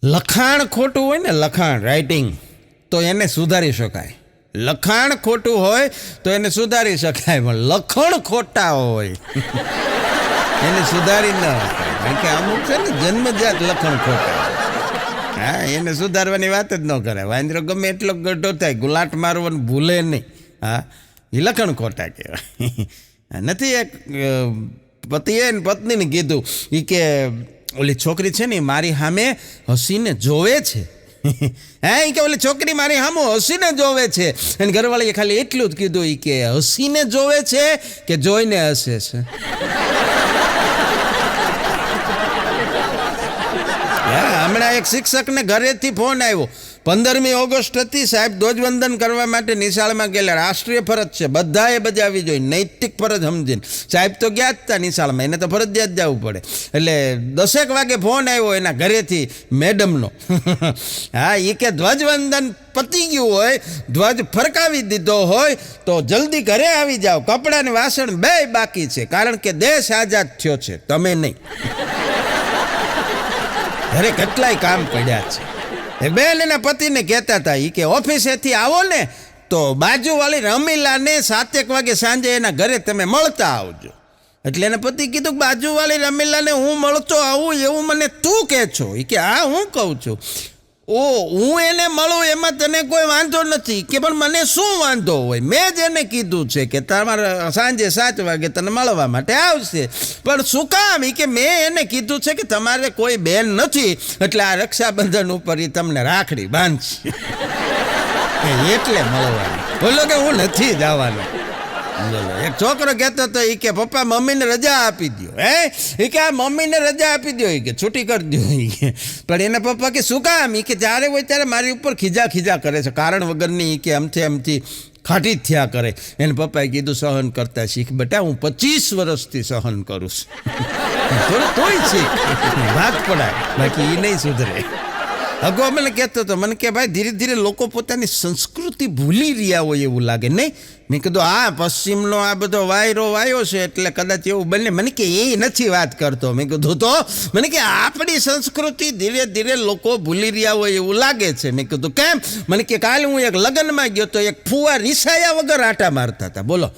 લખાણ ખોટું હોય ને, લખાણ રાઇટિંગ, તો એને સુધારી શકાય. લખાણ ખોટું હોય તો એને સુધારી શકાય, પણ લખણ ખોટા હોય એને સુધારી ન શકાય. કારણ કે અમુક છે ને જન્મજાત લખણ ખોટા. હા, એને સુધારવાની વાત જ ન કરે. વાંદરો ગમે એટલો ગઢો થાય, ગુલાટ મારવાનું ભૂલે નહીં. હા, એ લખણ ખોટા કહેવાય. નથી એક પતિએ ને પત્નીને કીધું એ કે ઓલી છોકરી છે ને મારી સામે હસીને જોવે છે. હા, એ કે ઓલી છોકરી મારી સામે હસીને જોવે છે. અને ઘરવાળીએ ખાલી એટલું જ કીધું એ કે હસીને જોવે છે કે જોઈને હસે છે. હમણાં એક શિક્ષકને ઘરેથી ફોન આવ્યો. 15મી ઓગસ્ટ હતી, સાહેબ ધ્વજવંદન કરવા માટે નિશાળમાં ગયેલા. રાષ્ટ્રીય ફરજ છે, બધાએ બજાવવી જોઈએ, નૈતિક ફરજ સમજીને. સાહેબ તો ગયા જ હતા નિશાળમાં, એને તો ફરજિયાત જવું પડે. એટલે 10 વાગે ફોન આવ્યો એના ઘરેથી મેડમનો. હા, એ કે ધ્વજવંદન પતી ગયું હોય, ધ્વજ ફરકાવી દીધો હોય તો જલ્દી ઘરે આવી જાઓ, કપડાં ને વાસણ બે બાકી છે, કારણ કે દેશ આઝાદ થયો છે, તમે નહીં. ઘરે કેટલાય કામ પડ્યા છે. એક બેન એના પતિને કહેતા હતા એ કે ઓફિસેથી આવો ને તો બાજુવાળી રમીલાને 7 વાગે સાંજે એના ઘરે તમે મળતા આવજો. એટલે એના પતિ કીધું કે બાજુવાળી રમીલાને હું મળતો આવું એવું મને તું કહે છો? એ કે હા, હું કહું છું. ઓ, હું એને મળું એમાં તને કોઈ વાંધો નથી કે, પણ મને શું વાંધો હોય? મેં જ એને કીધું છે કે તમારે સાંજે 7 વાગે તને મળવા માટે આવશે. પણ શું કામ? કે મેં એને કીધું છે કે તમારે કોઈ બેન નથી, એટલે આ રક્ષાબંધન ઉપર એ તમને રાખડી બાંધશે એટલે મળવાનું. બોલો કે હું નથી જવાનો. એક છોકરો કહેતો હતો એ કે પપ્પા મમ્મીને રજા આપી દો. એ કે આ મમ્મીને રજા આપી દો, કે છૂટી કરી દો. પણ એના પપ્પા કે શું કામ? કે જ્યારે હોય ત્યારે મારી ઉપર ખીજા કરે છે, કારણ વગરની. કે આમથી ખાટી જ થયા કરે. એને પપ્પાએ કીધું સહન કરતા શીખ બેટા, હું 25 વર્ષથી સહન કરું છું, તોય શીખ, ભાગ પડાય, બાકી એ નહીં સુધરે. અગો મને કહેતો હતો, મને કે ભાઈ ધીરે ધીરે લોકો પોતાની સંસ્કૃતિ ભૂલી રહ્યા હોય એવું લાગે, નહીં? મેં કીધું હા, પશ્ચિમનો આ બધો વાયરો વાયો છે એટલે કદાચ એવું બને. મને કે એ નથી વાત કરતો. મેં કીધું તો મને કે આપણી સંસ્કૃતિ ધીરે ધીરે લોકો ભૂલી રહ્યા હોય એવું લાગે છે. મેં કીધું કેમ? મને કે કાલે હું એક લગ્નમાં ગયો તો એક ફુવા રીસાયા વગર આટા મારતા હતા. બોલો,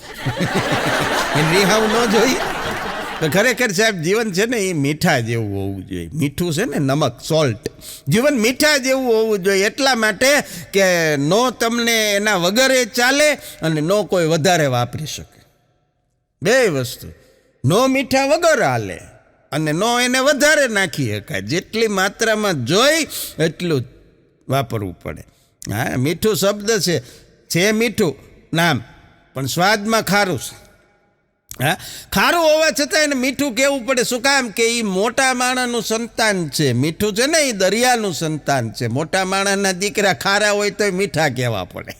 એને રિહાવું ન જોઈએ? તો ખરેખર સાહેબ જીવન છે ને એ મીઠા જેવું હોવું જોઈએ. મીઠું છે ને, નમક, સોલ્ટ. જીવન મીઠા જેવું હોવું જોઈએ, એટલા માટે કે નો તમને એના વગરે ચાલે અને નો કોઈ વધારે વાપરી શકે. બે વસ્તુ, નો મીઠા વગર હાલે અને નો એને વધારે નાખી શકાય. જેટલી માત્રામાં જોઈ એટલું જ વાપરવું પડે. હા, મીઠું શબ્દ છે મીઠું નામ, પણ સ્વાદમાં ખારું છે. હા, ખારું હોવા છતાં એને મીઠું કહેવું પડે. શું કામ? કે એ મોટા માણસનું સંતાન છે. મીઠું છે ને એ દરિયાનું સંતાન છે. મોટા માણસના દીકરા ખારા હોય તો મીઠા કહેવા પડે.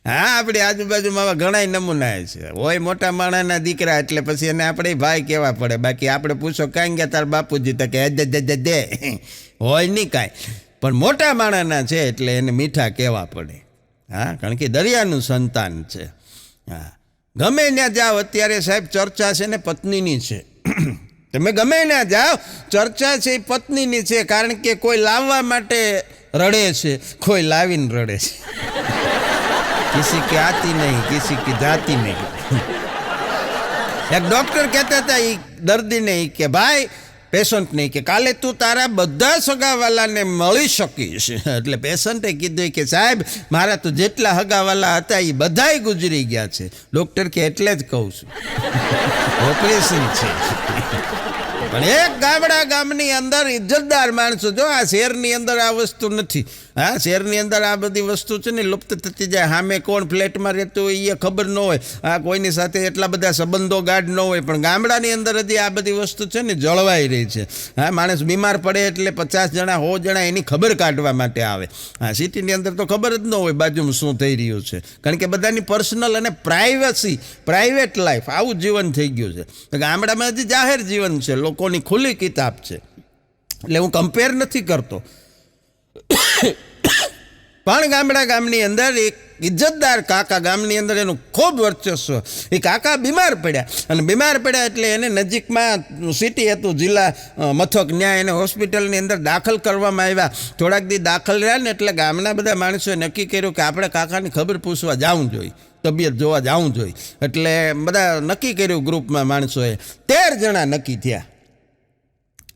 હા, આપણી આજુબાજુમાં આવા ઘણા નમૂના છે. હોય મોટા માણસના દીકરા એટલે પછી એને આપણે ભાઈ કહેવા પડે. બાકી આપણે પૂછો કાંઈ ગયા તાર બાપુજી, તો કે દે હોય નહીં કાંઈ. પણ મોટા માણસના છે એટલે એને મીઠા કહેવા પડે. હા, કારણ કે દરિયાનું સંતાન છે. હા, ગમે ત્યાં જાઓ અત્યારે સાહેબ ચર્ચા છે ને પત્નીની છે. તમે ગમે ત્યાં જાઓ ચર્ચા છે એ પત્નીની છે, કારણ કે કોઈ લાવવા માટે રડે છે, કોઈ લાવીને રડે છે. કિસી કે આતી નહીં, કિસી કી જાતી નહીં. એક ડૉક્ટર કહેતા હતા એ દર્દીને કે ભાઈ પેશન્ટ નહીં, કે કાલે તું તારા બધા સગાવાલાને મળી શકીશ. એટલે પેશન્ટે કીધું કે સાહેબ મારા તો જેટલા હગાવાલા હતા એ બધાય ગુજરી ગયા છે. ડૉક્ટર કે એટલે જ કહું છું, ઓપરેશન છે. પણ એક ગામની અંદર ઇજ્જતદાર માણસો, જો આ શહેરની અંદર આ વસ્તુ નથી. હા, શહેરની અંદર આ બધી વસ્તુ છે ને લુપ્ત થતી જાય. સામે કોણ ફ્લેટમાં રહેતું હોય એ ખબર ન હોય, આ કોઈની સાથે એટલા બધા સંબંધો ગાઢ ન હોય, પણ ગામડાની અંદર હજી આ બધી વસ્તુ છે ને જળવાઈ રહી છે. હા, માણસ બીમાર પડે એટલે 50 જણા 100 જણા એની ખબર કાઢવા માટે આવે. હા, સિટીની અંદર તો ખબર જ ન હોય બાજુમાં શું થઈ રહ્યું છે, કારણ કે બધાની પર્સનલ અને પ્રાઇવેટ લાઈફ આવું જીવન થઈ ગયું છે. ગામડામાં હજી જાહેર જીવન છે, લોકોની ખુલ્લી કિતાબ છે. એટલે હું કમ્પેર નથી કરતો, પણ ગામની અંદર એક ઇજ્જતદાર કાકા ગામની અંદર એનું ખૂબ વર્ચસ્વ. એ કાકા બીમાર પડ્યા અને બીમાર પડ્યા એટલે એને નજીકમાં સિટી હતું, જિલ્લા મથક, ન્યાય એને હોસ્પિટલની અંદર દાખલ કરવામાં આવ્યા. થોડાક દી દાખલ રહ્યા ને એટલે ગામના બધા માણસોએ નક્કી કર્યું કે આપણે કાકાની ખબર પૂછવા જવું જોઈએ, તબિયત જોવા જવું જોઈએ. એટલે બધા નક્કી કર્યું ગ્રુપમાં માણસોએ. 13 જણા નક્કી થયા.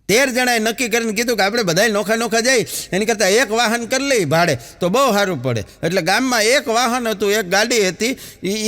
13 જણાએ નક્કી કરીને કીધું કે આપણે બધા નોખા જાય, એની કરતાં એક વાહન કરી લઈએ ભાડે તો બહુ સારું પડે. એટલે ગામમાં એક વાહન હતું, એક ગાડી હતી,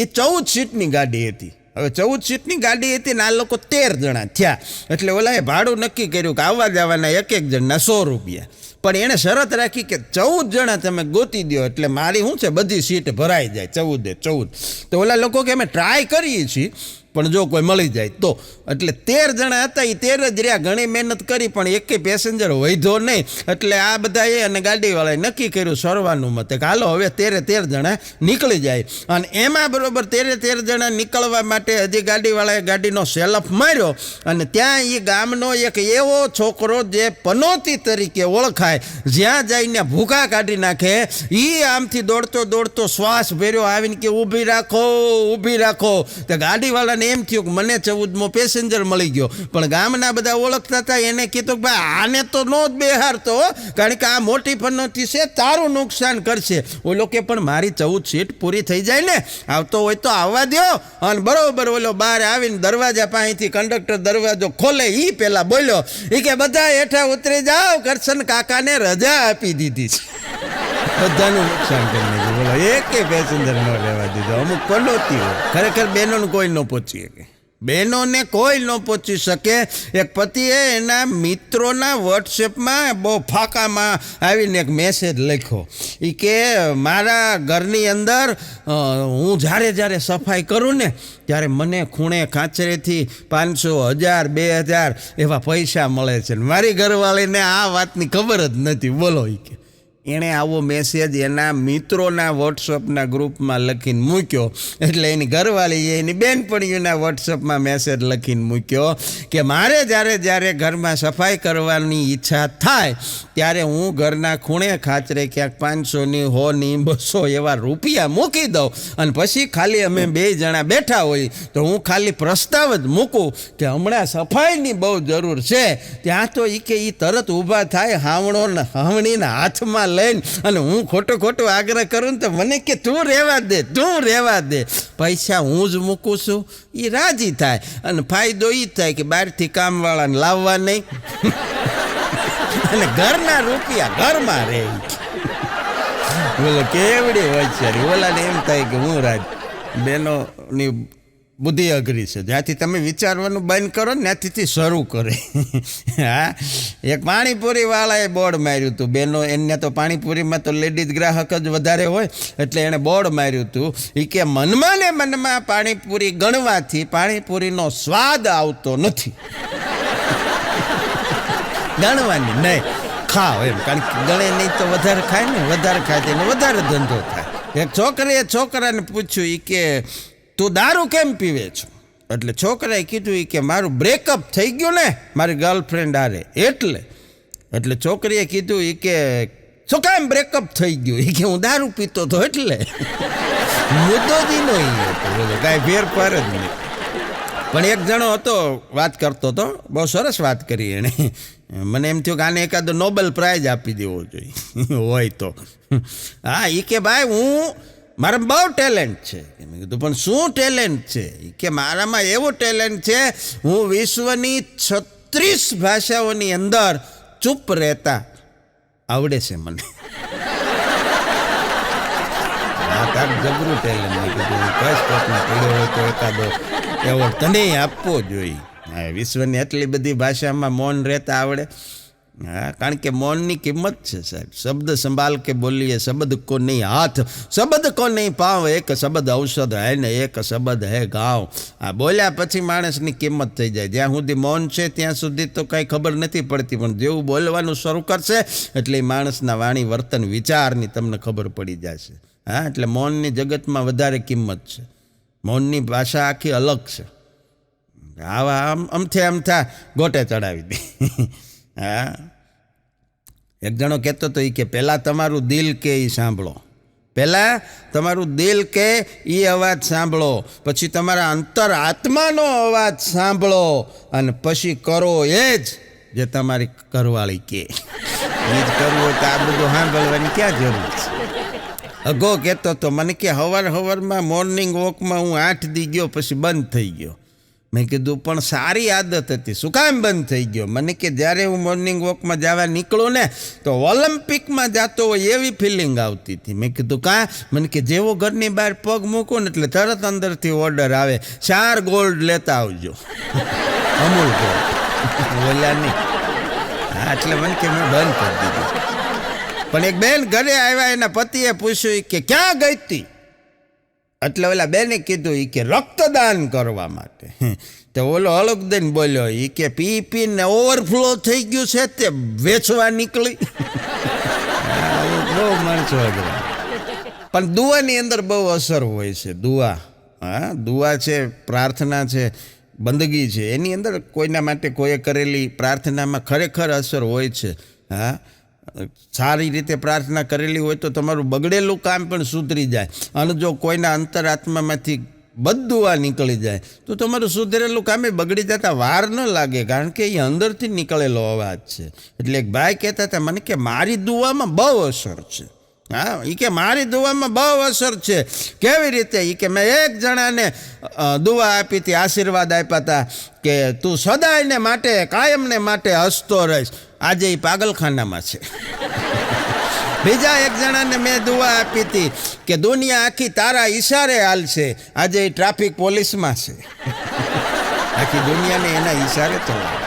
એ 14 સીટની ગાડી હતી. હવે 14 સીટની ગાડી હતી ને આ લોકો 13 જણા થયા. એટલે ઓલાએ ભાડું નક્કી કર્યું કે આવવા જવાના એક જણના 100 રૂપિયા. પણ એણે શરત રાખી કે 14 જણા તમે ગોતી દો એટલે મારી શું છે બધી સીટ ભરાઈ જાય, 14. તો ઓલા લોકો કે અમે ટ્રાય કરીએ છીએ પણ જો કોઈ મળી જાય તો. એટલે 13 જણા હતા, એ 13 જ રહ્યા. ઘણી મહેનત કરી પણ એકેય પેસેન્જર વધ્યો નહીં. એટલે આ બધાએ અને ગાડીવાળાએ નક્કી કર્યું સર્વાનુમતે કે હાલો હવે 13 જણા નીકળી જાય. અને એમાં બરોબર 13 જણા નીકળવા માટે હજી ગાડીવાળાએ ગાડીનો સેલફ માર્યો અને ત્યાં એ ગામનો એક એવો છોકરો જે પનોતી તરીકે ઓળખાય, જ્યાં જઈને ભૂખા કાઢી નાખે, એ આમથી દોડતો શ્વાસ ભર્યો આવીને કે ઊભી રાખો. તો ગાડીવાળાને એમ થયું કે મને 14મો પેસેન્જર મળી ગયો. પણ ગામના બધા ઓળખતા હતા, એને કીધું કે ભાઈ આને તો નો જ બેહારતો, કારણ કે આ મોટી પનોતી છે, તારું નુકસાન કરશે. ઓલો કે પણ મારી 14 સીટ પૂરી થઈ જાય ને, આવતો હોય તો આવવા દો. અને બરોબર ઓલો બહાર આવીને દરવાજા પાસેથી કંડક્ટર દરવાજો ખોલે એ પહેલા બોલ્યો, એ કે બધા હેઠા ઉતરી જાઓ, કરશન કાકાને રજા આપી દીધી છે. બધાનું નુકસાન કરી દીધું. બોલો એકેય પેસેન્જર ન રહેવા દીધો. અમુક પનોતી હોય ખરેખર બહેનોને કોઈ ન પહોંચી શકે, બહેનોને કોઈ ન પહોંચી શકે. એક પતિએ એના મિત્રોના વોટ્સએપમાં બહુ ફાંકામાં આવીને એક મેસેજ લખ્યો, એ કે મારા ઘરની અંદર હું જ્યારે સફાઈ કરું ને ત્યારે મને ખૂણે ખાંચરેથી 500, 1000, 2000 એવા પૈસા મળે છે. મારી ઘરવાળીને આ વાતની ખબર જ નથી. બોલો એ કે એણે આવો મેસેજ એના મિત્રોના વોટ્સઅપના ગ્રુપમાં લખીને મૂક્યો. એટલે એની ઘરવાળીએ એની બેનપણીઓના વોટ્સઅપમાં મેસેજ લખીને મૂક્યો કે મારે જ્યારે ઘરમાં સફાઈ કરવાની ઈચ્છા થાય ત્યારે હું ઘરના ખૂણે ખાચરે ક્યાંક 500ની 100ની 200 એવા રૂપિયા મૂકી દઉં અને પછી ખાલી અમે 2 જણા બેઠા હોય તો હું ખાલી પ્રસ્તાવ જ મૂકું કે હમણાં સફાઈની બહુ જરૂર છે. ત્યાં તો એ કે એ તરત ઊભા થાય હાવણીના હાથમાં લઈને, અને હું ખોટો આગ્રહ કરું તો મને કે તું રહેવા દે, પૈસા હું જ મૂકું છું. એ રાજી થાય અને ફાયદો એ થાય કે બહારથી કામવાળાને લાવવા નહીં અને ઘરના રૂપિયા ઘરમાં રહે. બોલો કેવડી હોશિયારી. ઓલાને એમ થાય કે હું રાજ. બહેનોની બુદ્ધિ અઘરી છે. જ્યાંથી તમે વિચારવાનું બંધ કરો ને ત્યાંથી શરૂ કરે. હા, એક પાણીપુરીવાળાએ બોર્ડ માર્યું હતું. બહેનો એને તો પાણીપુરીમાં તો લેડીઝ ગ્રાહક જ વધારે હોય એટલે એણે બોર્ડ માર્યું હતું, એ કે મનમાં પાણીપુરી ગણવાથી પાણીપુરીનો સ્વાદ આવતો નથી. ગણવાની નહીં, ખાઓ એમ. કારણ કે ગણે નહીં તો વધારે ખાય ને, વધારે ખાય તો એને વધારે ધંધો થાય. એક છોકરીએ છોકરાને પૂછ્યું, એ કે તું દારૂ કેમ પીવે છો? એટલે છોકરાએ કીધું કે મારું બ્રેકઅપ થઈ ગયું ને મારી ગર્લફ્રેન્ડ હારે એટલે છોકરીએ કીધું કે શું કામ બ્રેકઅપ થઈ ગયું? એ કે હું દારૂ પીતો હતો એટલે. મુદ્દો જ નો હતો, કાંઈ ફેરફાર જ નહીં. પણ એક જણો હતો વાત કરતો હતો, બહુ સરસ વાત કરી એણે. મને એમ થયું કે આને એકાદો નોબેલ પ્રાઇઝ આપી દેવો જોઈએ હોય તો. હા, એ કે ભાઈ મારામાં બહુ ટેલેન્ટ છે. મેં કીધું પણ શું ટેલેન્ટ છે? કે મારામાં એવો ટેલેન્ટ છે, હું વિશ્વની 36 ભાષાઓની અંદર ચૂપ રહેતા આવડે છે મને. હા, તાર જબરું ટેલેન્ટ. મેં કીધું કઈ સ્પોર્ટમાં પડ્યો હોય તો એકાદો એવોર્ડ તને આપવો જોઈએ. હા, વિશ્વની એટલી બધી ભાષામાં મૌન રહેતા આવડે. હા, કારણ કે મૌનની કિંમત છે સાહેબ. શબ્દ સંભાળ કે બોલીએ, શબ્દ કો નહીં હાથ, શબ્દ કો નહીં પાવ, એક શબ્દ ઔષધ હે ને એક શબ્દ હે ગાંવ. આ બોલ્યા પછી માણસની કિંમત થઈ જાય. જ્યાં સુધી મૌન છે ત્યાં સુધી તો કાંઈ ખબર નથી પડતી, પણ જેવું બોલવાનું શરૂ કરશે એટલે માણસના વાણી, વર્તન, વિચારની તમને ખબર પડી જશે. હા, એટલે મૌનની જગતમાં વધારે કિંમત છે. મૌનની ભાષા આખી અલગ છે. આવા અમથા ગોટે ચડાવી દે. હા, એક જણો કહેતો હતો કે પહેલાં તમારું દિલ કે એ સાંભળો, પહેલાં તમારું દિલ કે એ અવાજ સાંભળો, પછી તમારા અંતર આત્માનો અવાજ સાંભળો અને પછી કરો એ જ જે તમારી ઘરવાળી કે. એ જ કરવું હોય તો આ બધું સાંભળવાની ક્યાં જરૂર છે? અગો કહેતો તો મને કે હવારમાં મોર્નિંગ વોકમાં હું 8 દી ગયો પછી બંધ થઈ ગયો. મેં કીધું પણ સારી આદત હતી, શું કામ બંધ થઈ ગયો? મને કે જ્યારે હું મોર્નિંગ વોકમાં જવા નીકળું ને તો ઓલિમ્પિકમાં જતો હોય એવી ફિલિંગ આવતી હતી. મેં કીધું કાં? મને કે જેવો ઘરની બહાર પગ મૂકું ને એટલે તરત અંદરથી ઓર્ડર આવે, 4 ગોલ્ડ લેતા આવજો. અમૂલ ગોલ્ડ બોલ્યા નહીં. હા એટલે મને કે મેં બંધ કરી દીધું. પણ એક બેન ઘરે આવ્યા, એના પતિએ પૂછ્યું કે ક્યાં ગઈ હતી? એટલે ઓલા બેને કીધું કે રક્તદાન કરવા માટે. તો ઓલો અલગ દઈને બોલ્યો કે પીને ઓવરફ્લો થઈ ગયું છે તે વેચવા નીકળી. બહુ માણસો પણ દુઆની અંદર બહુ અસર હોય છે. દુઆ છે, પ્રાર્થના છે, બંદગી છે, એની અંદર કોઈના માટે કોઈએ કરેલી પ્રાર્થનામાં ખરેખર અસર હોય છે. સારી રીતે પ્રાર્થના કરેલી હોય તો તમારું બગડેલું કામ પણ સુધરી જાય. અને જો કોઈના અંતરાત્મામાંથી બદદુઆ નીકળી જાય તો તમારું સુધરેલું કામે બગડી જતા વાર ન લાગે, કારણ કે એ અંદરથી નીકળેલો અવાજ છે. એટલે એક ભાઈ કહેતા હતા મને કે મારી દુઆમાં બહુ અસર છે. એ કે મારી દુઆમાં બહુ અસર છે. કેવી રીતે? એ કે મેં એક જણાને દુઆ આપી હતી, આશીર્વાદ આપ્યા હતા કે તું સદાયને માટે કાયમને માટે હસતો રહીશ. આજે એ પાગલખાનામાં છે. બીજા એક જણાને મેં દુઆ આપી હતી કે દુનિયા આખી તારા ઈશારે હાલશે. આજે એ ટ્રાફિક પોલીસમાં છે. આખી દુનિયાને એના ઈશારે ચલાવે.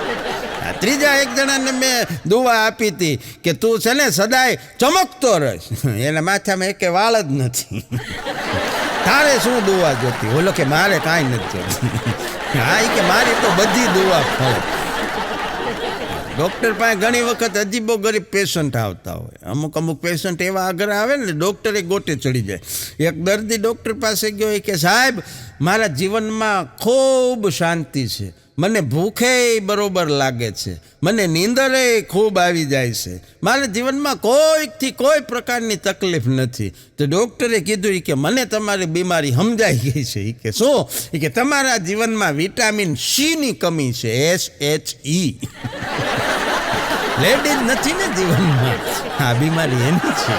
ત્રીજા એક જણાને મેં દુઆ આપી હતી કે તું છે ને સદાય ચમકતો રહીશ. એના માથામાં એકે વાળ જ નથી. તારે શું દુઆ જોતી? ઓલો કે મારે કાંઈ નથી જોતી. હા એ કે મારી તો બધી દુઆ ફળે. ડૉક્ટર પાસે ઘણી વખત અજીબો ગરીબ પેશન્ટ આવતા હોય. અમુક પેશન્ટ એવા આગળ આવે ને ડૉક્ટરે ગોટે ચડી જાય. એક દર્દી ડૉક્ટર પાસે ગયો કે સાહેબ મારા જીવનમાં ખૂબ શાંતિ છે, મને ભૂખે બરોબર લાગે છે, મને નીંદરે ખૂબ આવી જાય છે, મારા જીવનમાં કોઈથી કોઈ પ્રકારની તકલીફ નથી. તો ડૉક્ટરે કીધું કે મને તમારી બીમારી સમજાઈ ગઈ છે. કે શું? કે તમારા જીવનમાં વિટામિન સીની કમી છે, SHE. લેડીઝ નથી ને જીવનમાં, હા બીમારી એની છે.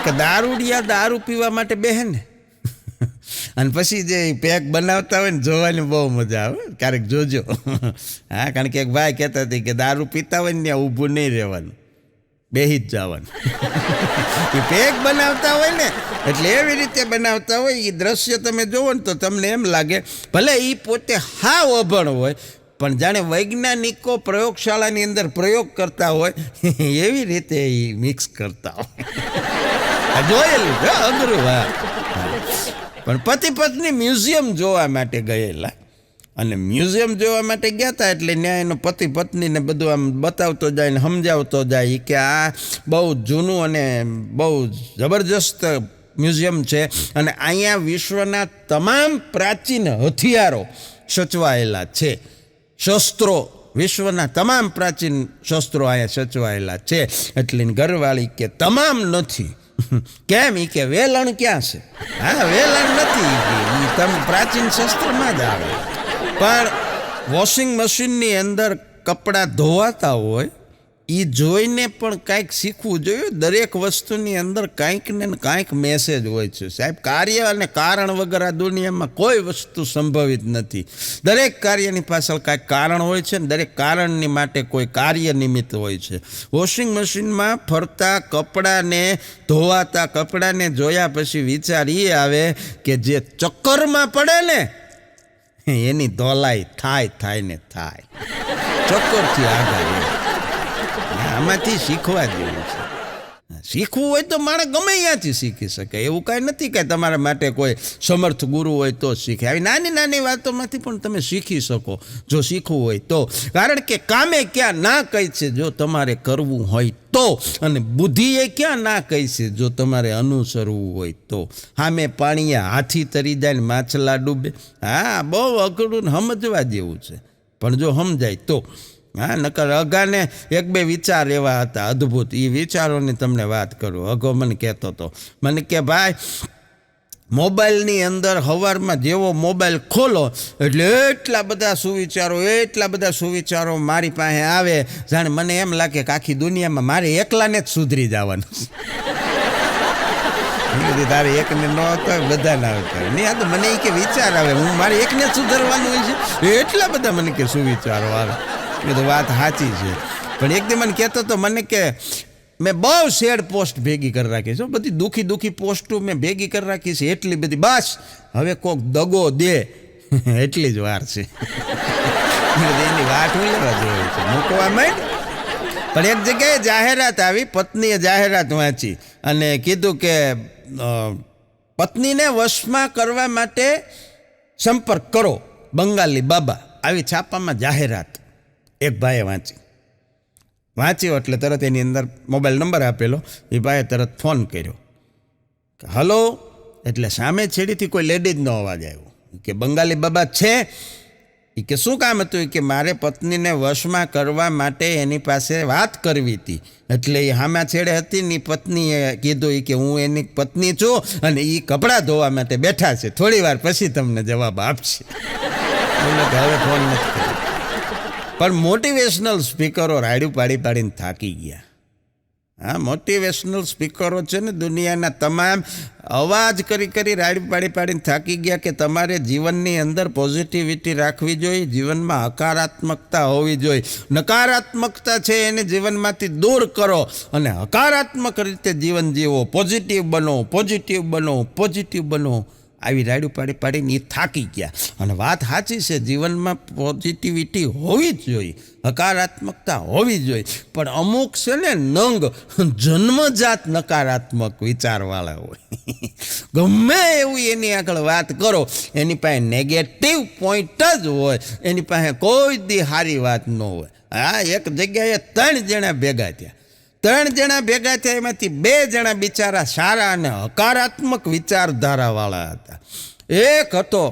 કે દારૂડિયા દારૂ પીવા માટે બેહે ને અને પછી જે પેક બનાવતા હોય ને જોવાની બહુ મજા આવે. ક્યારેક જોજો. હા કારણ કે એક ભાઈ કહેતા હતી કે દારૂ પીતા હોય ને ત્યાં ઊભું નહીં રહેવાનું, બેહી જ જવાનું. એ પેક બનાવતા હોય ને એટલે એવી રીતે બનાવતા હોય, એ દ્રશ્ય તમે જોવો ને તો તમને એમ લાગે ભલે એ પોતે હાવ અભણ હોય પણ જાણે વૈજ્ઞાનિકો પ્રયોગશાળાની અંદર પ્રયોગ કરતા હોય એવી રીતે એ મિક્સ કરતા હોય. જોયેલું છે અઘરું. હા પણ પતિ પત્ની મ્યુઝિયમ જોવા માટે ગયેલા અને મ્યુઝિયમ જોવા માટે ગયા હતા એટલે ન્યાયનો પતિ પત્નીને બધું આમ બતાવતો જાય ને સમજાવતો જાય કે આ બહુ જૂનું અને બહુ જબરજસ્ત મ્યુઝિયમ છે અને અહીંયા વિશ્વના તમામ પ્રાચીન હથિયારો સચવાયેલા છે. શસ્ત્રો, વિશ્વના તમામ પ્રાચીન શસ્ત્રો અહીંયા સચવાયેલા છે. એટલે ઘરવાળી કે તમામ નથી. કેમ? એ કે વેલણ ક્યાં છે? હા વેલણ નથી, એ તમે પ્રાચીન શસ્ત્રમાં જ આવે. પણ વોશિંગ મશીનની અંદર કપડાં ધોવાતા હોય એ જોઈને પણ કાંઈક શીખવું જોઈએ. દરેક વસ્તુની અંદર કાંઈક ને કાંઈક મેસેજ હોય છે સાહેબ. કાર્ય અને કારણ વગર આ દુનિયામાં કોઈ વસ્તુ સંભવિત નથી. દરેક કાર્યની પાછળ કાંઈક કારણ હોય છે ને દરેક કારણની માટે કોઈ કાર્ય નિમિત્ત હોય છે. વોશિંગ મશીનમાં ફરતા કપડાને ધોવાતા કપડાને જોયા પછી વિચાર એ આવે કે જે ચક્કરમાં પડે ને એની ધોલાઈ થાય ને થાય. ચક્કરથી આગળ આમાંથી શીખવા જેવું છે. શીખવું હોય તો માણસ ગમે ત્યાંથી શીખી શકે. એવું કાંઈ નથી કે તમારા માટે કોઈ સમર્થ ગુરુ હોય તો જ શીખે. આવી નાની નાની વાતોમાંથી પણ તમે શીખી શકો જો શીખવું હોય તો. કારણ કે કામે ક્યાં ના કહી છે જો તમારે કરવું હોય તો, અને બુદ્ધિએ ક્યાં ના કહી છે જો તમારે અનુસરવું હોય તો. સામે પાણીએ હાથી તરી જાય ને માછલા ડૂબે. હા બહુ અઘરું સમજવા જેવું છે પણ જો સમજાય તો. હા, નકર અગાને એક બે વિચાર એવા હતા અદ્ભુત. એ વિચારોની તમને વાત કરું. અગો મને કહેતો હતો, મને કે ભાઈ મોબાઈલની અંદર સવારમાં જેવો મોબાઈલ ખોલો એટલે એટલા બધા સુવિચારો મારી પાસે આવે, જાણે મને એમ લાગે કે આખી દુનિયામાં મારે એકલાને જ સુધરી જવાનું. તારે એકને ન હતો બધા ના આવતા નહીં, આ તો મને કે વિચાર આવે હું મારે એકને જ સુધરવાનું હોય છે, એટલા બધા મને કે સુવિચારો આવે. એ તો વાત સાચી છે. પણ એક દી મને કહેતો તો, મને કે મેં બહુ સેડ પોસ્ટ ભેગી કરી રાખી છે, બધી દુઃખી પોસ્ટો મેં ભેગી કરી રાખી છે એટલી બધી, બસ હવે કોક દગો દે એટલી જ વાર છે. એની વાત હું લેવા જોઈએ છે મૂકવા માંડ. પણ એક જગ્યાએ જાહેરાત આવી, પત્નીએ જાહેરાત વાંચી અને કીધું કે પત્નીને વશમાં કરવા માટે સંપર્ક કરો બંગાળી બાબા, આવી છાપામાં જાહેરાત એક ભાઈએ વાંચ્યો એટલે તરત એની અંદર મોબાઈલ નંબર આપેલો. એ ભાઈએ તરત ફોન કર્યો, હલો. એટલે સામે છેડીથી કોઈ લેડીઝનો અવાજ આવ્યો કે બંગાળી બાબા છે? એ કે શું કામ હતું? કે મારે પત્નીને વશમાં કરવા માટે એની પાસે વાત કરવી હતી. એટલે એ હામા છેડે હતી ને પત્નીએ કીધું કે હું એની પત્ની છું અને એ કપડાં ધોવા માટે બેઠા છે, થોડી વાર પછી તમને જવાબ આપશે. બોલે કે હવે ફોન નથી કર્યો. પણ મોટિવેશનલ સ્પીકરો રાયડું પાડીને થાકી ગયા. હા, મોટિવેશનલ સ્પીકરો છે ને દુનિયાના તમામ અવાજ કરી રાયડું પાડીને થાકી ગયા કે તમારે જીવનની અંદર પોઝિટિવિટી રાખવી જોઈએ, જીવનમાં હકારાત્મકતા હોવી જોઈએ. નકારાત્મકતા છે એને જીવનમાંથી દૂર કરો અને હકારાત્મક રીતે જીવન જીવો, પોઝિટિવ બનો. આવી રાયડું પાડીને એ થાકી ગયા. અને વાત સાચી છે, જીવનમાં પોઝિટિવિટી હોવી જ જોઈએ, હકારાત્મકતા હોવી જોઈએ. પણ અમુક છે ને નંગ જન્મજાત નકારાત્મક વિચારવાળા હોય. ગમે એવું એની આગળ વાત કરો એની પાસે નેગેટિવ પોઈન્ટ જ હોય, એની પાસે કોઈ દી સારી વાત ન હોય. હા, એક જગ્યાએ 3 જણા ભેગા થયા. એમાંથી 2 જણા બિચારા સારા અને હકારાત્મક વિચારધારાવાળા હતા. એક હતો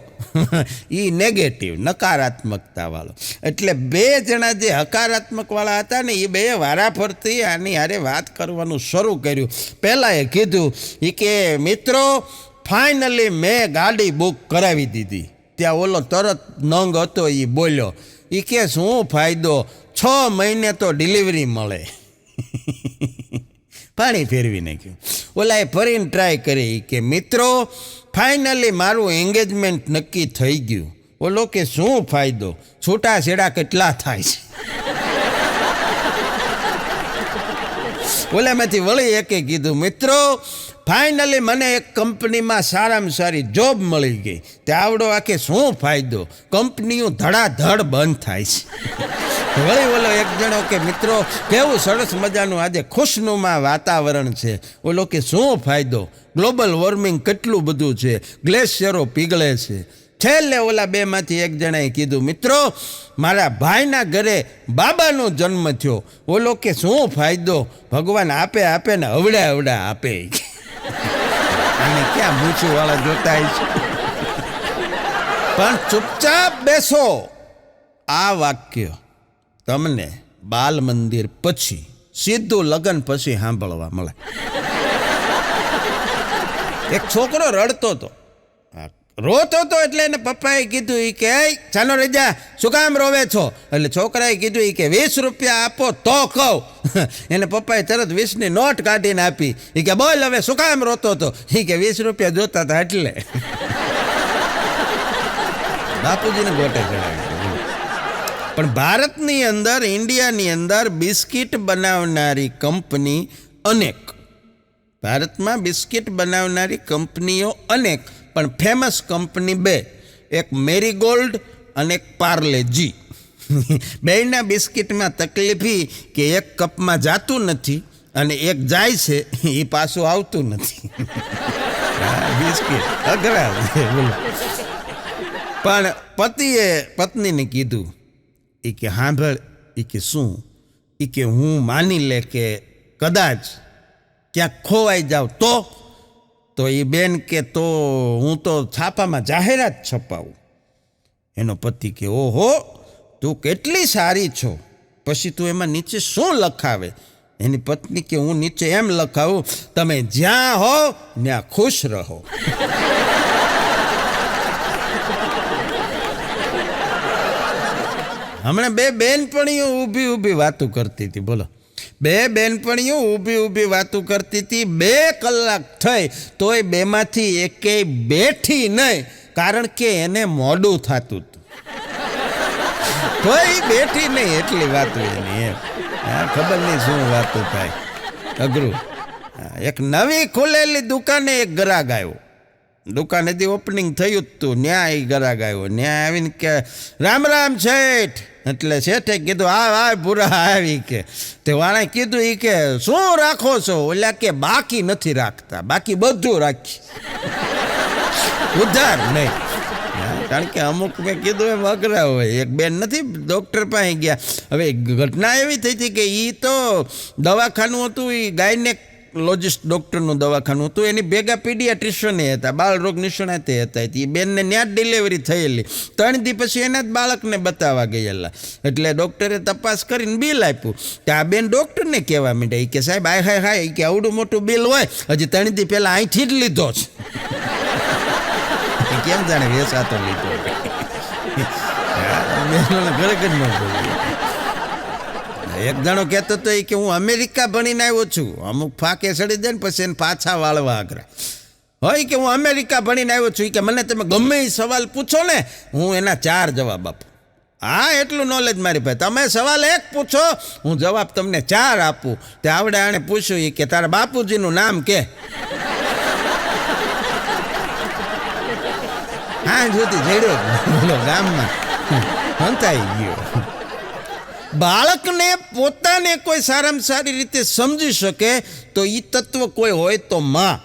એ નેગેટિવ નકારાત્મકતા વાળો. એટલે 2 જણા જે હકારાત્મક વાળા હતા ને એ 2 વારાફરતી આની હારે વાત કરવાનું શરૂ કર્યું. પહેલાં એ કીધું કે મિત્રો ફાઇનલી મેં ગાડી બુક કરાવી દીધી. ત્યાં ઓલો તરત નંગ હતો એ બોલ્યો, એ કે શું ફાયદો, 6 મહિને તો ડિલિવરી મળે. પાણી ફેરવી નાખ્યું. ઓલા એ ફરીને ટ્રાય કરી કે મિત્રો ફાઇનલી મારું એંગેજમેન્ટ નક્કી થઈ ગયું. ઓલો કે શું ફાયદો, છૂટાછેડા કેટલા થાય છે? ઓલામાંથી વળી એકે કીધું મિત્રો ફાઇનલી મને એક કંપનીમાં સારામાં સારી જોબ મળી ગઈ. તે આવડો આખે શું ફાયદો, કંપનીઓ ધડાધડ બંધ થાય છે. વળી ઓલો એક જણો કે મિત્રો કેવું સરસ મજાનું આજે ખુશનુમા વાતાવરણ છે. ઓલો કે શું ફાયદો, ગ્લોબલ વોર્મિંગ કેટલું બધું છે, ગ્લેશિયરો પીગળે છે. છેલ્લે ઓલા 2માંથી એક જણાએ કીધું મિત્રો મારા ભાઈના ઘરે બાબાનો જન્મ થયો. ઓલો કે શું ફાયદો, ભગવાન આપે ને અવડા આપે. અને ક્યાં મૂછુંવાળા જોતા છે. પણ ચૂપચાપ બેસો. આ વાક્ય તમને બાલ મંદિર પછી સીધું લગ્ન પછી સાંભળવા મળે. એક છોકરો રડતો હતો એટલે એને પપ્પાએ કીધું કે ચાલો રજા શું કામ રોવે છો? એટલે છોકરાએ કીધું કે 20 રૂપિયા આપો તો કહું. એને પપ્પાએ તરત 20ની નોટ કાઢીને આપી. એ કે બોલ હવે શું કામ રોતો હતો? એ કે 20 રૂપિયા જોતા હતા એટલે. બાપુજીને ગોટે ચડાવી. પણ ભારતની અંદર, ઇન્ડિયાની અંદર બિસ્કિટ બનાવનારી કંપની અનેક, ભારતમાં બિસ્કિટ બનાવનારી કંપનીઓ અનેક, પણ ફેમસ કંપની 2, એક મેરીગોલ્ડ અને એક પાર્લેજી. બેયના બિસ્કિટમાં તકલીફી કે એક કપમાં જાતું નથી અને એક જાય છે એ પાછું આવતું નથી. બિસ્કિટ અઘરા. પણ પતિએ પત્નીને કીધું એ કે સાંભળ, એ કે શું? એ કે હું માની લે કે કદાચ ક્યાંક ખોવાઈ જાવ તો એ બેન કે તો હું તો છાપામાં જાહેરાત છપાવું. એનો પતિ કે ઓહો તું કેટલી સારી છો, પછી તું એમાં નીચે શું લખાવે? એની પત્ની કે હું નીચે એમ લખાવું, તમે જ્યાં હો ત્યાં ખુશ રહો. હમણાં બે બેનપણીઓ ઊભી ઊભી વાતું કરતી હતી. બોલો, બે બેનપણીઓ ઊભી ઊભી વાતું કરતી હતી. 2 કલાક થઈ તોય બેમાંથી એકેય બેઠી નહીં, કારણ કે એને મોડું થતું હતું. તોય બેઠી નહીં, એટલી વાતો એની. એમ ખબર નહીં શું વાતો થાય, અઘરું. એક નવી ખુલેલી દુકાને એક ગ્રાહક આવ્યો. દુકાન હજી ઓપનિંગ થયું જ તું, ન્યા એ ગ્રાહક આવ્યો. ન્યા આવીને કે રામ રામ શેઠ. એટલે શેઠે કીધું આ પૂરા આવી કે. તે વાણે કીધું એ કે શું રાખો છો? ઓલા કે બાકી નથી રાખતા, બાકી બધું રાખી, ઉધાર નહીં. કારણ કે અમુક મેં કીધું એમ અઘરા હોય. એક બેન નથી ડૉક્ટર પાસે ગયા. હવે ઘટના એવી થઈ હતી કે એ તો દવાખાનું હતું, એ ગાયનેકોલોજિસ્ટ ડૉક્ટરનું દવાખાનું હતું. એની ભેગા પીડિયાટ્રિશિયન હતા, બાળરોગ નિષ્ણાતે હતા. એ બેનને ત્યાં જ ડિલિવરી થયેલી. 3 દી પછી એના જ બાળકને બતાવવા ગયેલા. એટલે ડૉક્ટરે તપાસ કરીને બિલ આપ્યું. કે આ બેન ડૉક્ટરને કહેવા માંડ્યા કે સાહેબ હાય કે આવડું મોટું બિલ હોય, હજી 3 દી પહેલાં અહીંથી જ લીધો છે. કેમ જાણે વેસાતો લીધો. ખરેખર ન બોલ્યું. એક જણો કહેતો હતો કે હું અમેરિકા ભણીને આવ્યો છું. અમુક ફાકે ચડી જાય ને પછી એને પાછા વાળવા આગ્રા હોય કે હું અમેરિકા ભણીને આવ્યો છું. કે મને તમે ગમે એ સવાલ પૂછો ને, હું એના 4 જવાબ આપું. હા, એટલું નોલેજ મારી પાસે. તમે સવાલ 1 પૂછો, હું જવાબ તમને 4 આપું. તે આવડે આણે પૂછ્યું કે તારા બાપુજીનું નામ કે. હા, જોતી જડ્યો ગામમાં હંતાઈ ગયો. બાળકને પોતાને કોઈ સારામાં સારી રીતે સમજી શકે તો એ તત્વ કોઈ હોય તો માં.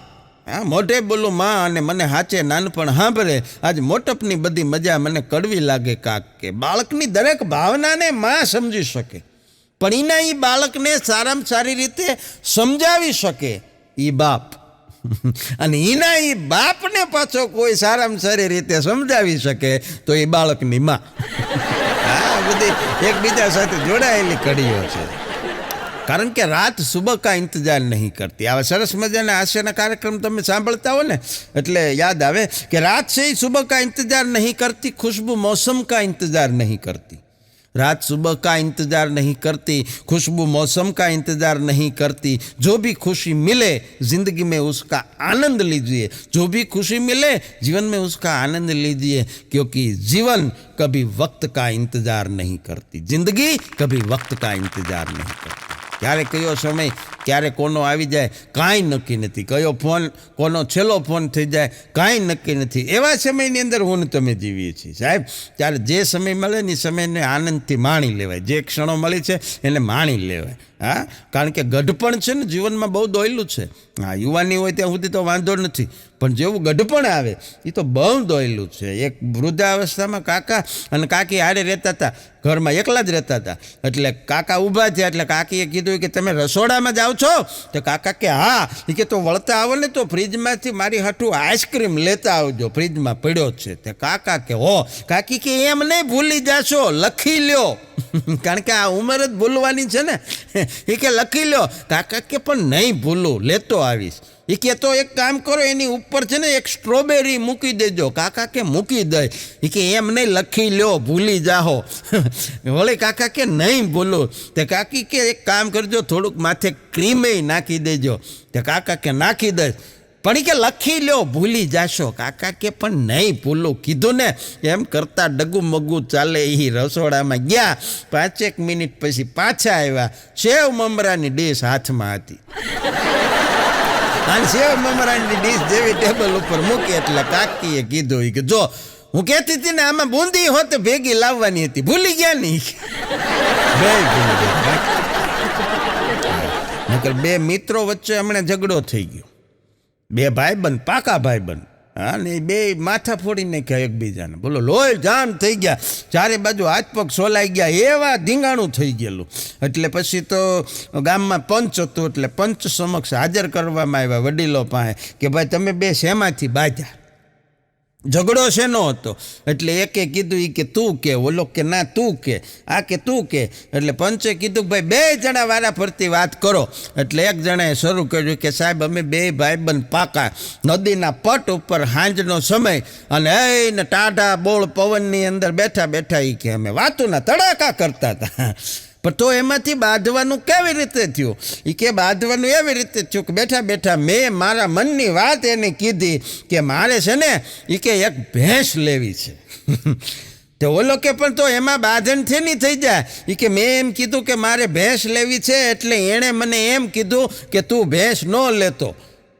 હા, મોઢે બોલું માં અને મને હાચે નાનપણ સાંભળે. આજ મોટપની બધી મજા મને કડવી લાગે કાક. કે બાળકની દરેક ભાવનાને માં સમજી શકે, પણ એના એ બાળકને સારામાં સારી રીતે સમજાવી શકે એ બાપ. અને એના એ બાપને પાછો કોઈ સારામાં સારી રીતે સમજાવી શકે તો એ બાળકની માં. આ બધી એકબીજા સાથે જોડાયેલી કડીઓ છે. કારણ કે રાત સુબહ કા ઇંતજાર નહીં કરતી. આવા સરસ મજાના હાસ્યના કાર્યક્રમ તમે સાંભળતા હો ને, એટલે યાદ આવે કે રાત से ही सुबह का इंतजार नहीं करती, खुशबू मौसम का इंतजार नहीं करती. रात सुबह का इंतजार नहीं करती, खुशबू मौसम का इंतजार नहीं करती. जो भी खुशी मिले जिंदगी में उसका आनंद लीजिए. जो भी खुशी मिले जीवन में उसका आनंद लीजिए, क्योंकि जीवन कभी वक्त का इंतजार नहीं करती. जिंदगी कभी वक्त का इंतजार नहीं करती. ક્યારે કયો સમય ક્યારે કોનો આવી જાય કાંઈ નક્કી નથી. કયો ફોન કોનો છેલ્લો ફોન થઈ જાય કાંઈ નક્કી નથી. એવા સમયની અંદર હું તમે જીવીએ છીએ સાહેબ. ત્યારે જે સમય મળે ને એ સમયને આનંદથી માણી લેવાય. જે ક્ષણો મળી છે એને માણી લેવાય. હા, કારણ કે ગઢપણ છે ને જીવનમાં બહુ દોયલું છે. હા, યુવાની હોય ત્યાં સુધી તો વાંધો નથી, પણ જેવું ગઢપણ આવે એ તો બહુ દોયલું છે. એક વૃદ્ધાવસ્થામાં કાકા અને કાકી હારે રહેતા હતા, ઘરમાં એકલા જ રહેતા હતા. એટલે કાકા ઊભા થયા એટલે કાકીએ કીધું કે તમે રસોડામાં જાઓ છો? તો કાકા કે હા. એ કે તો વળતા આવો ને તો ફ્રીજમાંથી મારી હાટું આઈસ્ક્રીમ લેતા આવજો, ફ્રીજમાં પડ્યો જ છે. તે કાકા કે હો. કાકી કે એમ નહીં, ભૂલી જાશો, લખી લ્યો. કારણ કે આ ઉંમર જ ભૂલવાની છે ને. એ કે લખી લો. કાકા કે પણ નહીં ભૂલું, લેતો આવીશ. એ કે તો એક કામ કરો, એની ઉપર છે ને એક સ્ટ્રોબેરી મૂકી દેજો. કાકા કે મૂકી દે. એ કે એમ નહીં, લખી લ્યો, ભૂલી જાહો. વળી કાકા કે નહીં ભૂલું. તે કાકી કે એક કામ કરજો, થોડુંક માથે ક્રીમે નાખી દેજો. તે કાકા કે નાખી દે. પણ એ કે લખી લ્યો, ભૂલી જાશો. કાકા કે પણ નહીં ભૂલું. કીધું ને એમ કરતાં ડગુ મગુ ચાલે. એ રસોડામાં ગયા. 5 મિનિટ પછી પાછા આવ્યા. સેવ મમરાની ડીશ હાથમાં હતી. અને સેવ મમરાની ડીશ જેવી ટેબલ ઉપર મૂકી એટલે કાકીએ કીધું કે જો હું કહેતી હતી ને આમાં બૂંદી હોત ભેગી લાવવાની હતી, ભૂલી ગયા નહીં. બે મિત્રો વચ્ચે હમણાં ઝઘડો થઈ ગયો. 2 ભાઈબંધ, પાકા ભાઈબંધ. હા, ને 2 માથા ફોડી નાખ્યા એકબીજાને. બોલો, લોહી જામ થઈ ગયા. ચારે બાજુ હાથ પગ સોલાઈ ગયા. એવા ધીંગાણું થઈ ગયેલું. એટલે પછી તો ગામમાં પંચ હતું, એટલે પંચ સમક્ષ હાજર કરવામાં આવ્યા વડીલો પાસે કે ભાઈ તમે 2 શેમાંથી બાંધ્યા? ઝઘડો શેનો હતો એટલે એકે કીધું એ કે તું કે, ઓલો કે ના તું કે, આ કે તું કે. એટલે પંચે કીધું કે ભાઈ બે જણા વારા ફરતી વાત કરો. એટલે એક જણાએ શરૂ કર્યું કે સાહેબ અમે બે ભાઈબંધ પાકા નદીના પટ ઉપર સાંજનો સમય અને એને ટાઢા બોળ પવનની અંદર બેઠા બેઠા એ કે અમે વાતુના તડાકા કરતા હતા. પણ તો એમાંથી બાંધવાનું કેવી રીતે થયું? એ કે બાંધવાનું એવી રીતે થયું કે બેઠા બેઠા મેં મારા મનની વાત એને કીધી કે મારે છે ને એ કે એક ભેંસ લેવી છે. તો ઓલો કે પણ તો એમાં બાંધણ છે નહીં થઈ જાય. એ કે મેં એમ કીધું કે મારે ભેંસ લેવી છે એટલે એણે મને એમ કીધું કે તું ભેંસ ન લેતો,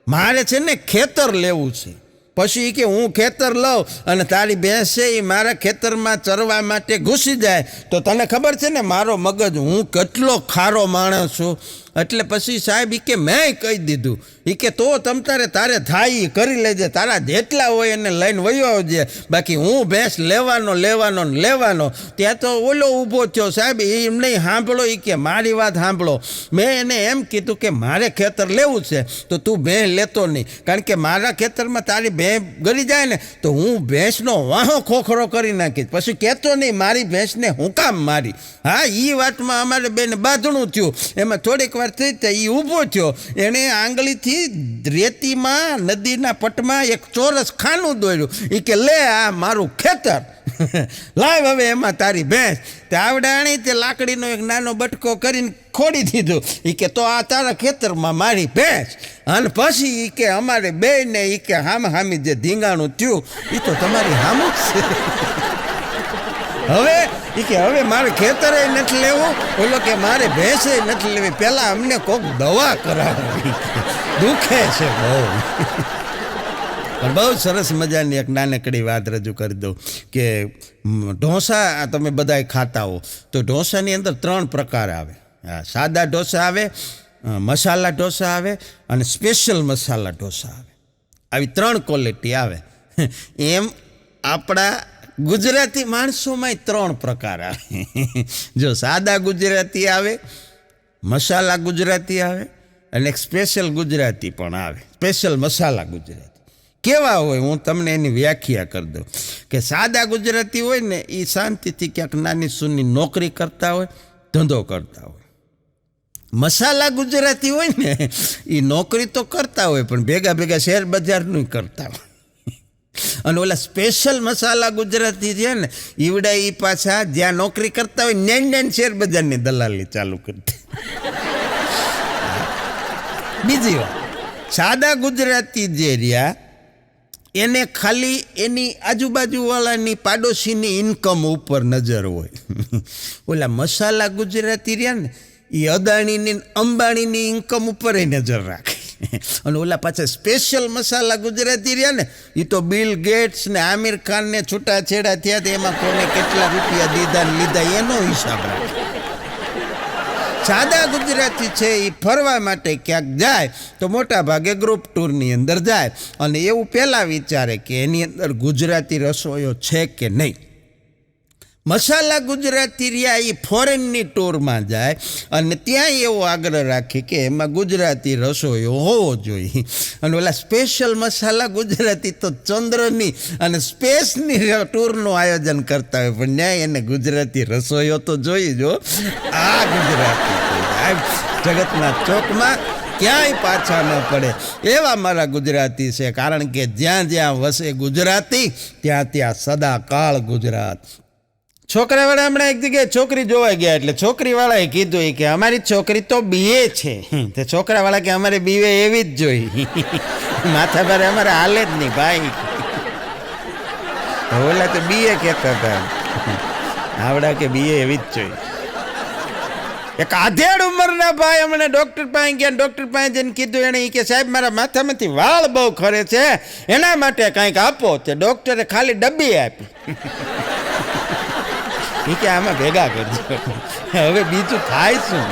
મારે છે ને ખેતર લેવું છે. પછી કે હું ખેતર લઉં અને તારી ભેંસ છે એ મારા ખેતરમાં ચરવા માટે ઘૂસી જાય તો તને ખબર છે ને મારો મગજ હું કેટલો ખારો માણસ છું. એટલે પછી સાહેબ કે મેં કહી દીધું કે તો તારે થાય એ કરી લેજે, તારા જેટલા હોય એને લઈને વયો આવજે, બાકી હું ભેંસ લેવાનો. ત્યાં તો ઓલો ઊભો થયો, સાહેબ એમ નહીં સાંભળો કે મારી વાત સાંભળો. મેં એને એમ કીધું કે મારે ખેતર લેવું છે તો તું ભેંસ લેતો નહીં, કારણ કે મારા ખેતરમાં તારી ભેંસ ગળી જાય ને તો હું ભેંસનો વાહો ખોખરો કરી નાખીશ, પછી કહેતો નહીં મારી ભેંસને હું કામ મારી. હા એ વાતમાં અમારે બેને બાંધણું થયું. એમાં થોડીક વાર થઈ તો એ ઊભો થયો, એણે આંગળીથી રેતીમાં નદીના પટમાં એક ચોરસ ખાનું દોર્યું. એ કે લે આ મારું ખેતર, લાવ હવે એમાં તારી ભેંસ. તે આવડાણી તે લાકડીનો એક નાનો બટકો કરીને ખોડી દીધું. એ કે તો આ તારા ખેતરમાં મારી ભેંસ. અને પછી એ કે અમારે બેયને એ કે હામી જે ધીંગાણું થયું એ તો તમારી હામું જ છે. હવે મારે ખેતરે નથી લેવું, ઓલો કે મારે ભેંસે નથી લેવી, પહેલાં અમને કોઈક દવા કરાવવી, દુખે છે બહુ. પણ બહુ સરસ મજાની એક નાનકડી વાત રજૂ કરી દઉં કે ઢોસા તમે બધાય ખાતા હો તો ઢોસાની અંદર 3 પ્રકાર આવે. સાદા ઢોસા આવે, મસાલા ઢોસા આવે અને સ્પેશિયલ મસાલા ઢોસા આવે. આવી 3 ક્વોલિટી આવે. એમ આપણા ગુજરાતી માણસોમાં 3 પ્રકાર આવે. જો સાદા ગુજરાતી આવે, મસાલા ગુજરાતી આવે અને એક સ્પેશિયલ ગુજરાતી પણ આવે, સ્પેશિયલ મસાલા ગુજરાતી. કેવા હોય હું તમને એની વ્યાખ્યા કરી દઉં કે સાદા ગુજરાતી હોય ને એ શાંતિથી ક્યાંક નાની સૂની નોકરી કરતા હોય, ધંધો કરતા હોય. મસાલા ગુજરાતી હોય ને એ નોકરી તો કરતા હોય પણ ભેગા શેર બજારનું કરતા હોય. અને ઓલા સ્પેશિયલ મસાલા ગુજરાતી છે ને ઈવડા એ પાછા જ્યાં નોકરી કરતા હોય નેન શેર બજારની દલાલી ચાલુ કરતી. બીજી વાત, સાદા ગુજરાતી જે રહ્યા એને ખાલી એની આજુબાજુવાળાની પાડોશીની ઇન્કમ ઉપર નજર હોય. ઓલા મસાલા ગુજરાતી રહ્યા ને એ અદાણીની અંબાણીની ઇન્કમ ઉપર નજર રાખે. અને ઓલા પાછા સ્પેશિયલ મસાલા ગુજરાતી રહ્યા ને એ તો બિલ ગેટ્સ ને આમિર ખાનને છૂટાછેડા થયા એમાં કોને કેટલા રૂપિયા દીધા ને લીધા એનો હિસાબ રાખે. સાદા ગુજરાતી છે એ ફરવા માટે ક્યાંક જાય તો મોટા ભાગે ગ્રુપ ટૂરની અંદર જાય અને એવું પહેલાં વિચારે કે એની અંદર ગુજરાતી રસોઈઓ છે કે નહીં. મસાલા ગુજરાતી રહ્યા એ ફોરેનની ટૂરમાં જાય અને ત્યાં એવો આગ્રહ રાખે કે એમાં ગુજરાતી રસોઈઓ હોવો જોઈએ. અને ઓલા સ્પેશિયલ મસાલા ગુજરાતી તો ચંદ્રની અને સ્પેસની ટૂરનું આયોજન કરતા હોય પણ ન્યાય એને ગુજરાતી રસોઈઓ તો જોઈ જો. આ ગુજરાતી જગતના ચોકમાં ક્યાંય પાછા ન પડે એવા મારા ગુજરાતી છે, કારણ કે જ્યાં જ્યાં વસે ગુજરાતી ત્યાં સદાકાળ ગુજરાત. છોકરાવાળા હમણાં એક જગ્યાએ છોકરી જોવા ગયા એટલે છોકરીવાળાએ કીધું કે અમારી છોકરી તો BA છે. તો છોકરાવાળા કે અમારે BA એવી જ જોઈ. માથા ભારે અમારે હાલે જ નહીં ભાઈ. ઓલા તો BA કહેતા હતા, આવડા કે BA એવી જ જોઈ. એક આધેડ ઉંમરના ભાઈ હમણાં ડૉક્ટર પાસે ગયા, ડૉક્ટર પાસે જઈને કીધું એણે કે સાહેબ મારા માથામાંથી વાળ બહુ ખરે છે એના માટે કાંઈક આપો. તે ડૉક્ટરે ખાલી ડબ્બી આપી. કે આમાં ભેગા કરજો, હવે બીજું થાય શું.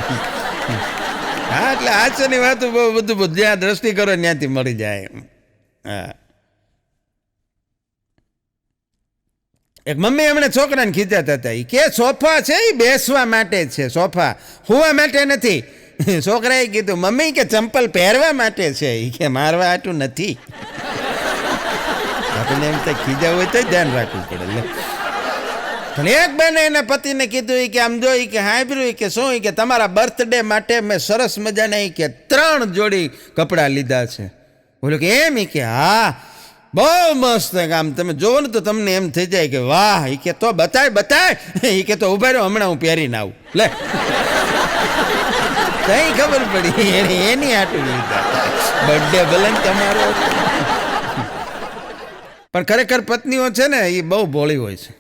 હા એટલે હાસ્યની વાતો બહુ બધું જ્યાં દ્રષ્ટિ કરો ત્યાંથી મળી જાય. હા, એક મમ્મી એમણે છોકરાને ખીજાતા હતા કે સોફા છે એ બેસવા માટે છે, સોફા હોવા માટે નથી. છોકરાએ કીધું મમ્મી કે ચંપલ પહેરવા માટે છે, એ કે મારવા હાટું નથી. આપણને એમ થાય ખીજા હોય તો ધ્યાન રાખવું પડે. પણ એક બેને એના પતિને કીધું કે આમ જો કે હાંભળ્યું કે શું કે તમારા બર્થડે માટે મેં સરસ મજાના કે 3 જોડી કપડાં લીધા છે. બોલો કે એમ કે હા બહુ મસ્ત આમ તમે જોવો ને તો તમને એમ થઈ જાય કે વાહ કે તો બતાય કે તો ઉભા રહ્યો હમણાં હું પહેરીને આવું. લે કઈ ખબર પડી એની આટું લીધા બર્થડે ભલે ને તમારો. પણ ખરેખર પત્નીઓ છે ને એ બહુ ભોળી હોય છે.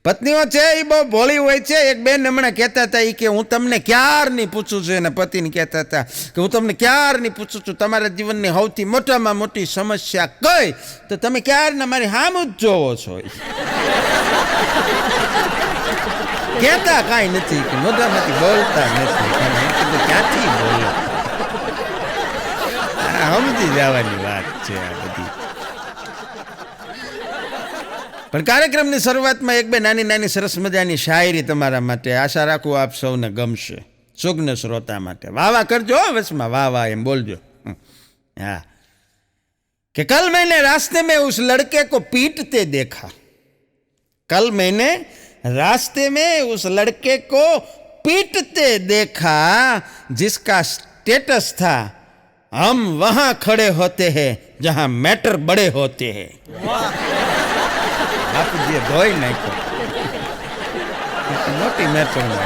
પત્નીઓ છે એ બહુ ભોળી હોય છે. એક બેન હમણાં કહેતા હતા કે હું તમને ક્યારની પૂછું છું, એના પતિને કહેતા હતા કે હું તમને ક્યારની પૂછું છું તમારા જીવનની સૌથી મોટામાં મોટી સમસ્યા કઈ, તો તમે ક્યારના મારી સામું જ જોવો છો. કહેતા કાંઈ નથી કે મોઢામાંથી બોલતા નથી. ક્યાંથી બોલો, સમજી જવાની વાત છે આ બધી. પણ કાર્યક્રમની શરૂઆતમાં એક બે નાની નાની સરસ મજાની શાયરી તમારા માટે. આશા રાખું આપ સૌને ગમશે. સુગ્ન શ્રોતા માટે વાહ વાહ કરજો, વચમાં વાહ વાહ એમ બોલજો. હા કે કલ मैंने रास्ते में उस लड़के को पीटते देखा, कल मैंने रास्ते में उस लड़के को पीटते देखा, जिसका स्टेटस था हम वहां खड़े होते हैं जहां मैटर बड़े होते हैं. બાપુજીએ ધોઈ નાખ્યો, મોટી મેટરમાં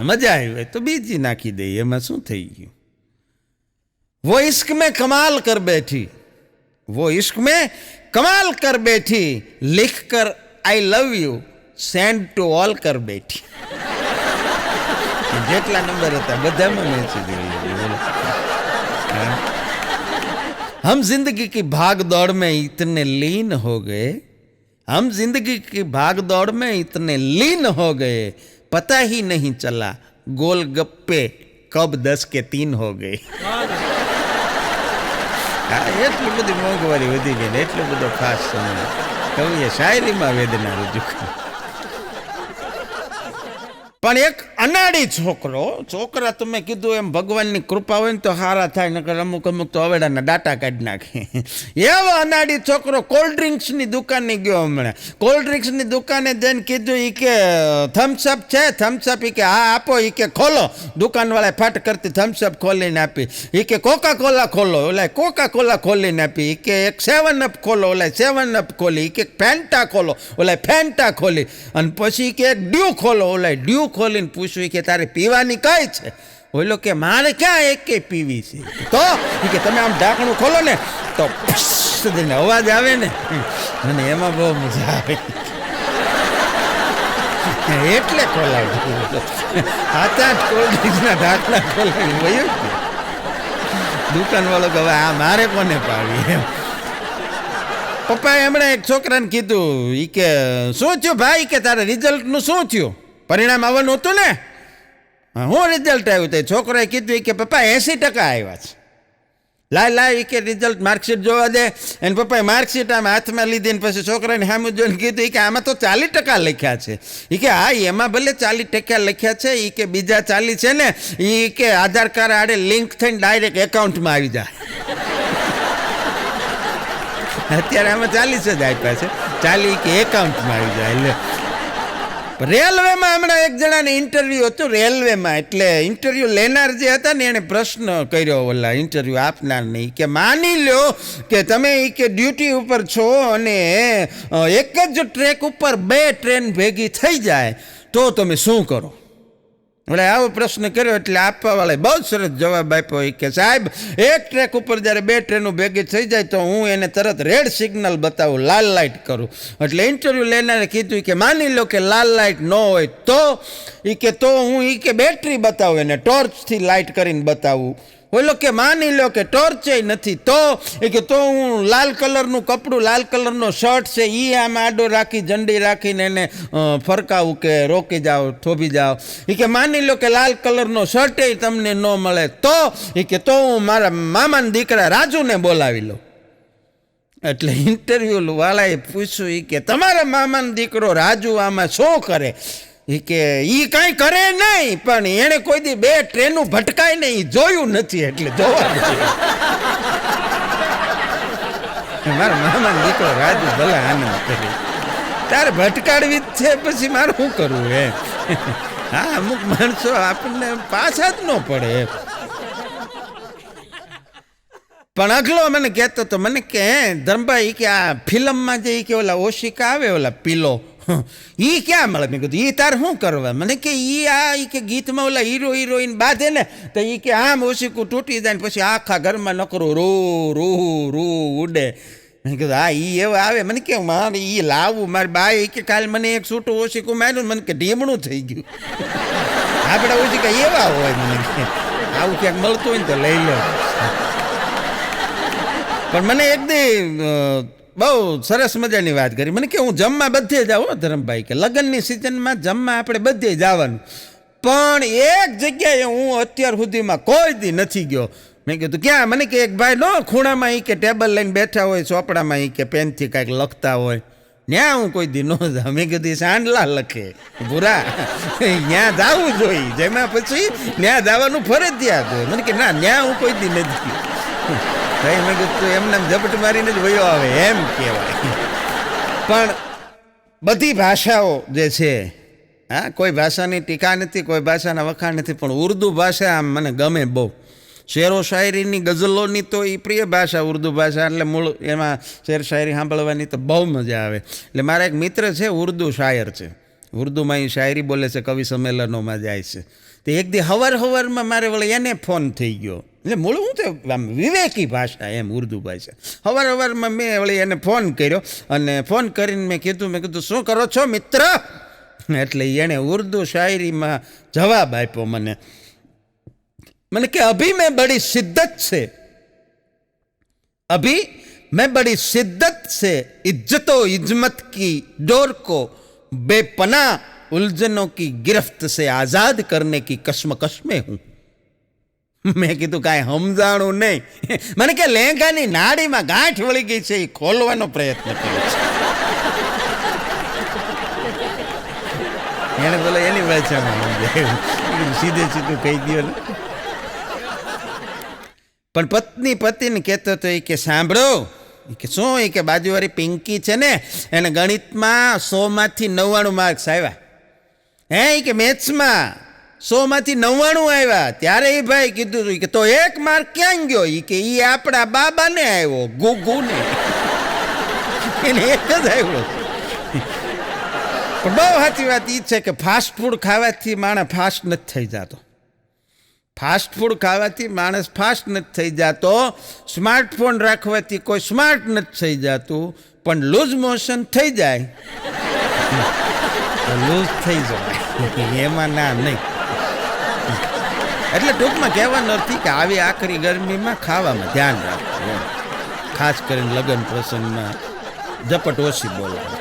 મજા આવી હોય તો બીજી નાખી દઈએ, એમાં શું થઈ ગયું. वो इश्क में कमाल कर बैठी, वो इश्क में कमाल कर बैठी, लिख कर I love you send to all कर बैठी. જેટલા નંબર હતા બધામાં મેસેજ ગયો. हम जिंदगी की भाग दौड़ में इतने लीन हो गए, हम जिंदगी की भाग दौड़ में इतने लीन हो गए, पता ही नहीं चला गोलगप्पे कब 10 के 3 हो गए. એટલી બધી મોંઘવારી વધી ગઈ ને એટલો બધો ખાસ સમય કવિએ શાયરીમાં વેદના રજૂ કરી. પણ એક અનાડી છોકરા તમે કીધું એમ ભગવાનની કૃપા હોય ને તો સારા થાય, નકર અમુક તો અવેડાના ડાટા કાઢી નાખે. એવો અનાડી છોકરો કોલ્ડ ડ્રિંક્સની દુકાને ગયો. હમણાં કોલ્ડ ડ્રિંક્સની દુકાને જઈને કીધું એ કે થમ્સઅપ છે, થમ્સઅપ એ કે હા આપો, એ કે ખોલો. દુકાનવાળાએ ફટ કરતી થમ્સઅપ ખોલીને આપી. એ કે કોકા કોલા ખોલો, ઓલા કોકા કોલા ખોલીને આપી. એ કે એક 7 અપ ખોલો, ઓલા 7 અપ ખોલી. એ કે ફેન્ટા ખોલો, ઓલા ફેન્ટા ખોલી. અને પછી કે એક ડ્યુ ખોલો, ઓલા ડ્યુ ખોલીને પૂછ્યું કે તારે પીવાની કઈ છે? ઓલો કે મારે ક્યાં એક પીવી છે. તો કે તમે આમ ઢાંકણું ખોલો ને તો સુધીને અવાજ આવે ને, અને એમાં બહુ મજા આવે એટલે ખોલાવ્યું. 7-8 કોલ્ડ ડ્રિંક્સના ઢાંકણા ખોલાવી વયું દુકાનવાળો કે હવે આ મારે કોને પાવી એમ. પપ્પાએ હમણાં એક છોકરાને કીધું એ કે શું થયું ભાઈ, કે તારે રિઝલ્ટનું શું થયું, પરિણામ આવવાનું હતું ને? હું રિઝલ્ટ આવ્યું તો છોકરાએ કીધું કે પપ્પા 80% આવ્યા છે. લાય એ કે રિઝલ્ટ માર્કશીટ જોવા દે. એને પપ્પાએ માર્કશીટ આમ હાથમાં લીધી ને પછી છોકરાને સામે જોઈને કીધું કે આમાં તો 40% લખ્યા છે. એ કે હા એમાં ભલે 40% લખ્યા છે, એ કે બીજા 40 છે ને એ કે આધાર કાર્ડ આડે લિંક થઈને ડાયરેક્ટ એકાઉન્ટમાં આવી જાય. અત્યારે આમાં 40 જ આપ્યા છે, 40 કે એકાઉન્ટમાં આવી જાય. એટલે રેલવેમાં હમણાં એક જણાને ઇન્ટરવ્યૂ હતું રેલવેમાં. એટલે ઇન્ટરવ્યૂ લેનાર જે હતા ને એને પ્રશ્ન કર્યો ઓલા ઇન્ટરવ્યૂ આપનારને કે માની લો કે તમે કે ડ્યુટી ઉપર છો અને એક જ ટ્રેક ઉપર 2 ટ્રેન ભેગી થઈ જાય તો તમે શું કરો? એટલે આવો પ્રશ્ન કર્યો એટલે આપવાવાળાએ બહુ સરસ જવાબ આપ્યો કે સાહેબ એક ટ્રેક ઉપર જ્યારે 2 ટ્રેનો ભેગી થઈ જાય તો હું એને તરત રેડ સિગ્નલ બતાવું, લાલ લાઇટ કરું. એટલે ઇન્ટરવ્યૂ લેનારે કીધું કે માની લો કે લાલ લાઇટ ન હોય તો તો હું કે બેટરી બતાવું, એને ટોર્ચથી લાઇટ કરીને બતાવું. ઓલો કે માની લો કે ટોર્ચે નથી તો તો હું લાલ કલરનું કપડું, લાલ કલરનો શર્ટ છે એ આમ આડો રાખી ઝંડી રાખીને એને ફરકાવું કે રોકી જાઓ, થોભી જાઓ. કે માની લો કે લાલ કલરનો શર્ટે તમને ન મળે તો તો હું મારા મામાના દીકરા રાજુને બોલાવી લઉં. એટલે ઇન્ટરવ્યૂ વાળાએ પૂછ્યું કે તમારા મામાનો દીકરો રાજુ આમાં શું કરે? કે એ કાંઈ કરે નહીં, પણ એણે કોઈ દી 2 ટ્રેનું ભટકાય નહીં જોયું નથી એટલે જોવા મારા મામાનો દીકરો રાજુ ભલે આનંદ કરે, તારે ભટકાડવી જ છે, પછી મારે શું કરવું એમ. હા, અમુક માણસો આપણને પાછા જ ન પડે એમ. પણ અગલો મને કહેતો તો, મને કે ધર્મભાઈ કે આ ફિલ્મમાં જે કે ઓલા ઓશિકા આવે ઓલા પીલો ઈ ક્યાં મળે? મેં કીધું ઈ તાર શું કરવા? મને કે ઈ આ કે ગીતમાં ઓલા હીરો હિરોઈન બાંધે ને તો ઈ કે આમ ઓશિકું તૂટી જાય ને પછી આખા ઘરમાં નકરો રૂ રૂ રૂ ઉડે. મેં કીધું હા ઈ એવા આવે. મને કે મારે ઈ લાવવું, મારી બાઈ કે કાલે મને એક છૂટું ઓશિકું માર્યું, મને કે ઢીમણું થઈ ગયું. આપણા ઓશિકા એવા હોય. મને કે આવું ક્યાંક મળતું હોય ને તો લઈ લો. પણ મને એક દી બહુ સરસ મજાની વાત કરી. મને કે હું જમવા બધે જાઉં ધરમભાઈ, કે લગ્નની સિઝનમાં જમવા આપણે બધે જવાનું, પણ એક જગ્યાએ હું અત્યાર સુધીમાં કોઈ દી નથી ગયો. મેં કીધું ક્યાં? મને કે એક ભાઈ નો ખૂણામાં ઈ કે ટેબલ લઈને બેઠા હોય ચોપડામાં, ઈ કે પેનથી કાંઈક લખતા હોય, ત્યાં હું કોઈ દી ન જાઉં. મેં કીધું સાંડલા લખે ભૂરા, ત્યાં જવું જોઈએ, જેમાં પછી ત્યાં જવાનું ફરજિયાત હોય. મને કે ના, ત્યાં હું કોઈ દી નથી. મેં કીધું એમને ઝપટ મારીને જ વયો આવે એમ કહેવાય. પણ બધી ભાષાઓ જે છે, હા, કોઈ ભાષાની ટીકા નથી, કોઈ ભાષાના વખાણ નથી, પણ ઉર્દુ ભાષા આમ મને ગમે બહુ. શેરો શાયરીની ગઝલોની તો એ પ્રિય ભાષા ઉર્દુ ભાષા, એટલે મૂળ એમાં શેર શાયરી સાંભળવાની તો બહુ મજા આવે. એટલે મારા એક મિત્ર છે ઉર્દુ શાયર છે, ઉર્દુમાં એ શાયરી બોલે છે, કવિ સંમેલનોમાં જાય છે. તો એક દી હવારમાં મારે વળી એને ફોન થઈ ગયો. એટલે મૂળ હું તો આમ વિવેકી ભાષા એમ ઉર્દુ ભાષા. હવારમાં મેં વળી એને ફોન કર્યો, અને ફોન કરીને મેં કીધું શું કરો છો મિત્ર? એટલે એણે ઉર્દુ શાયરીમાં જવાબ આપ્યો મને. મને કે અભી મેં બડી શિદ્દત से, अभी मैं बड़ी शिद्दत से इज्जतो इज्मत की डोर को बेपना उलझनों की गिरफ्त से आजाद करने की कश्मकश में हूं. મેં કીધું કાંઈ સમજાણું નહીં. મને કે લેંઘાની નાડીમાં ગાંઠ વળી ગઈ છે, એ ખોલવાનો પ્રયત્ન કર્યો છે. એને બોલે એની ભાષામાં સમજાયું, સીધે સીધું કહી દો ને. પણ પત્ની પતિને કહેતો તો એ કે સાંભળો, એ કે શું? એ કે બાજુવાળી પિંકી છે ને, એને ગણિતમાં 100માંથી 99 માર્ક્સ આવ્યા. હે, એ કે મેથ્સમાં 100માંથી 99 આવ્યા. ત્યારે એ ભાઈ કીધું કે તો એક માર્ક ક્યાં ગયો? એ કે એ આપણા બાબાને આવ્યો, ગુગુને, એને એક જ આવ્યો. પણ બહુ સાચી વાત એ છે કે ફાસ્ટ ફૂડ ખાવાથી માણસ ફાસ્ટ નથી થઈ જતો. ફાસ્ટ ફૂડ ખાવાથી માણસ ફાસ્ટ નથી થઈ જતો. સ્માર્ટફોન રાખવાથી કોઈ સ્માર્ટ નથી થઈ જતું. પણ લૂઝ મોશન થઈ જાય લૂઝ થઈ જાય, એમાં ના નહીં. એટલે ટૂંકમાં કહેવાનો નથી કે આવી આખરી ગરમીમાં ખાવામાં ધ્યાન રાખવું, ખાસ કરીને લગ્ન પ્રસંગમાં ઝપટ ઓછી બોલાવે.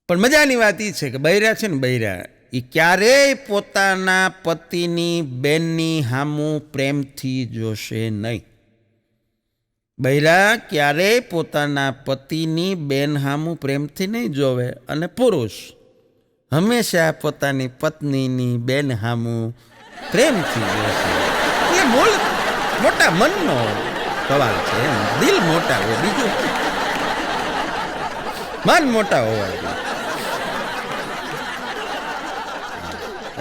પણ મજાની વાત એ છે કે બૈરા છે ને, બૈરા એ ક્યારેય પોતાના પતિની બેનની હામું પ્રેમથી જોશે નહીં. બૈરા ક્યારેય પોતાના પતિની બેન હામું પ્રેમથી નહીં જોવે, અને પુરુષ હંમેશા પોતાની પત્નીની બેન હામું પ્રેમથી જોશે. એ મૂળ મોટા મનનો સવાલ છે, દિલ મોટા હોય, બીજું મન મોટા હોવા જોઈએ.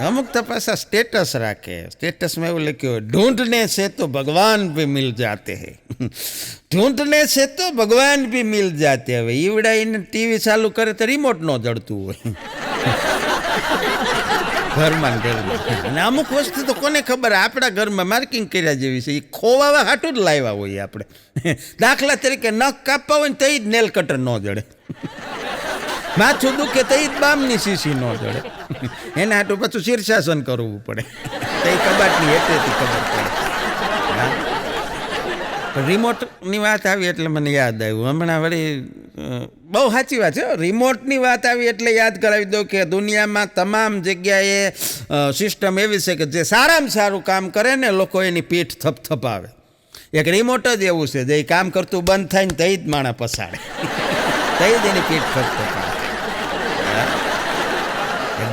અમુક તપાસા સ્ટેટસ રાખે, સ્ટેટસમાં એવું લખ્યું ઢૂંઢને से तो भगवान भी मिल जाते हैं, ઢૂંઢને से तो भगवान भी मिल जाते हैं. હવે ઈવડાઈને ટીવી ચાલુ કરે તો રિમોટ ન જડતું હોય ઘરમાં. અને અમુક વસ્તુ તો કોને ખબર, આપણા ઘરમાં માર્કિંગ કર્યા જેવી છે, એ ખોવાવા હાટું જ લાવ્યા હોય આપણે. દાખલા તરીકે નખ કાપવા હોય ને તો જ નેલ કટર ન જડે, માથું દુખે તો જ બામની શીશી ન જડે, એના હાટું પાછું શીર્ષાસન કરવું પડે, તો એ કબાટની હેઠેથી ખબર પડે. રિમોટની વાત આવી એટલે મને યાદ આવ્યું હમણાં વળી, બહુ સાચી વાત છે. રિમોટની વાત આવી એટલે યાદ કરાવી દઉં કે દુનિયામાં તમામ જગ્યાએ સિસ્ટમ એવી છે કે જે સારામાં સારું કામ કરે ને લોકો એની પીઠ થપથપાવે. એક રિમોટ જ એવું છે જે કામ કરતું બંધ થાય ને તઈ જ માણસ પસાડે, તઈ જ એની પીઠ થપથપાવે.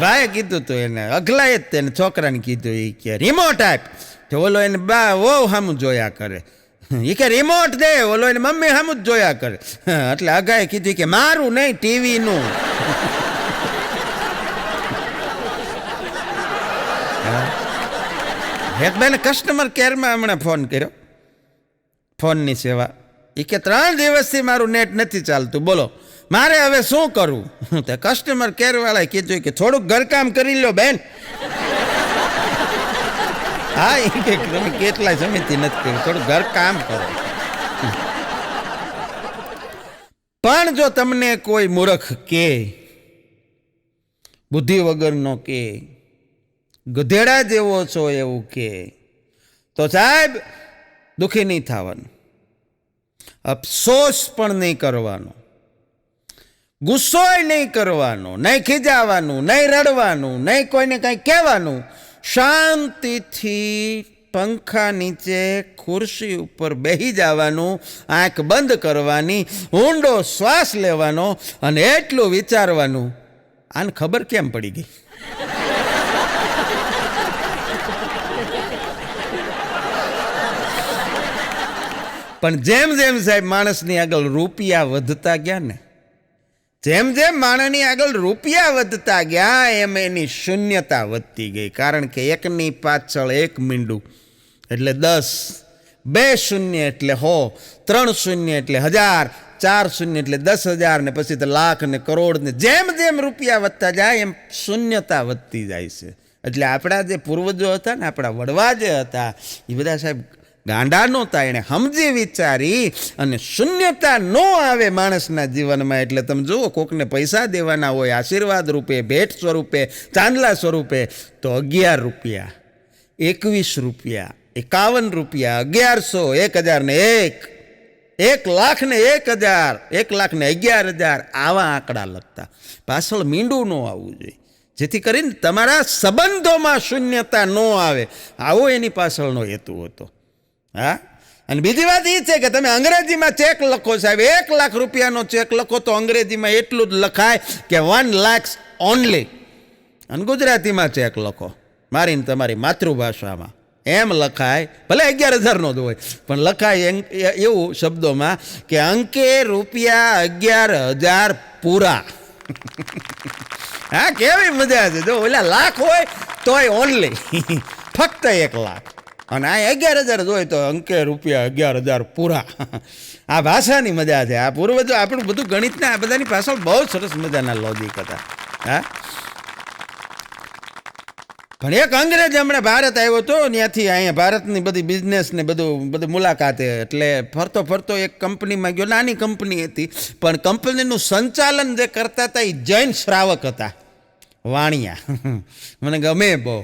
ભાઈએ કીધું તો એને અગલાએ જ તેને છોકરાને કીધું, એ કે રિમોટ આપ, તો ઓલો એને બા ઓ સામું જોયા કરે. એ કે રિમોટ દે, ઓલો એને મમ્મી સામું જ જોયા કરે. એટલે અગાએ કીધું કે મારું નહીં, ટીવીનું. એક બેને કસ્ટમર કેરમાં હમણાં ફોન કર્યો, ફોનની સેવા. એ કે 3 દિવસથી મારું નેટ નથી ચાલતું, બોલો મારે હવે શું કરવું? તો કસ્ટમર કેર વાળાએ કીધું કે થોડુંક ઘરકામ કરી લો બેન. હા, એ કે તમે કેટલાય સમયથી નથી કર્યું, થોડું ઘરકામ કરો. પણ જો તમને કોઈ મૂર્ખ કે, બુદ્ધિ વગરનો કે, ગધેડા જેવો છો એવું કે, તો સાહેબ દુઃખી નહીં થવાનું, અફસોસ પણ નહીં કરવાનો, ગુસ્સોય નહીં કરવાનો, નહીં ખીજાવાનું, નહીં રડવાનું, નહીં કોઈને કંઈ કહેવાનું. શાંતિથી પંખા નીચે ખુરશી ઉપર બેસી જવાનું, આંખ બંધ કરવાની, ઊંડો શ્વાસ લેવાનો અને એટલું વિચારવાનું, આને ખબર કેમ પડી ગઈ? પણ જેમ જેમ સાહેબ માણસની આગળ રૂપિયા વધતા ગયા ને, જેમ જેમ માણસની આગળ રૂપિયા વધતા ગયા એમ એની શૂન્યતા વધતી ગઈ. કારણ કે એકની પાછળ એક મીંડું એટલે 10, 2 શૂન્ય એટલે 100, 3 શૂન્ય એટલે 1000, 4 શૂન્ય એટલે 10,000 ને પછી તો લાખ ને કરોડ ને જેમ જેમ રૂપિયા વધતા જાય એમ શૂન્યતા વધતી જાય છે. એટલે આપણા જે પૂર્વજો હતા ને, આપણા વડવા જે હતા, એ બધા સાહેબ ગાંડા નહોતા. એણે સમજી વિચારી અને શૂન્યતા ન આવે માણસના જીવનમાં. એટલે તમે જુઓ, કોકને પૈસા દેવાના હોય આશીર્વાદ રૂપે, ભેટ સ્વરૂપે, ચાંદલા સ્વરૂપે, તો 11 રૂપિયા, 21 રૂપિયા, 51 રૂપિયા, 1100, 1000 ને 1 લાખ ને 1000, 1 લાખ ને 11,000 આવા આંકડા લખતા. પાછળ મીંડું ન આવવું જોઈએ, જેથી કરીને તમારા સંબંધોમાં શૂન્યતા ન આવે. આવો એની પાછળનો હેતુ હતો. હા, અને બીજી વાત એ છે કે તમે અંગ્રેજીમાં ચેક લખો સાહેબ, 1 લાખ રૂપિયાનો ચેક લખો તો અંગ્રેજીમાં એટલું જ લખાય કે 1 lakhs ઓનલી. અને ગુજરાતીમાં ચેક લખો મારીને તમારી માતૃભાષામાં એમ લખાય, ભલે 11,000નો જ હોય પણ લખાય એવું શબ્દોમાં કે અંકે રૂપિયા 11,000 પૂરા. હા, કેવી મજા છે. જો ઓલા લાખ હોય તોય ઓનલી, ફક્ત 1 લાખ, અને આ 11,000 હોય તો અંકે રૂપિયા 11,000 પૂરા. આ ભાષાની મજા છે. આ પૂર્વજો આપણું બધું ગણિતના આ બધાની પાછળ બહુ સરસ મજાના લોજિક હતા. હા, પણ એક અંગ્રેજ હમણાં ભારત આવ્યો હતો, ત્યાંથી અહીંયા ભારતની બધી બિઝનેસ ને બધું મુલાકાતે. એટલે ફરતો ફરતો એક કંપનીમાં ગયો, નાની કંપની હતી પણ કંપનીનું સંચાલન જે કરતા હતા એ જૈન શ્રાવક હતા, વાણિયા. મને ગમે બહુ.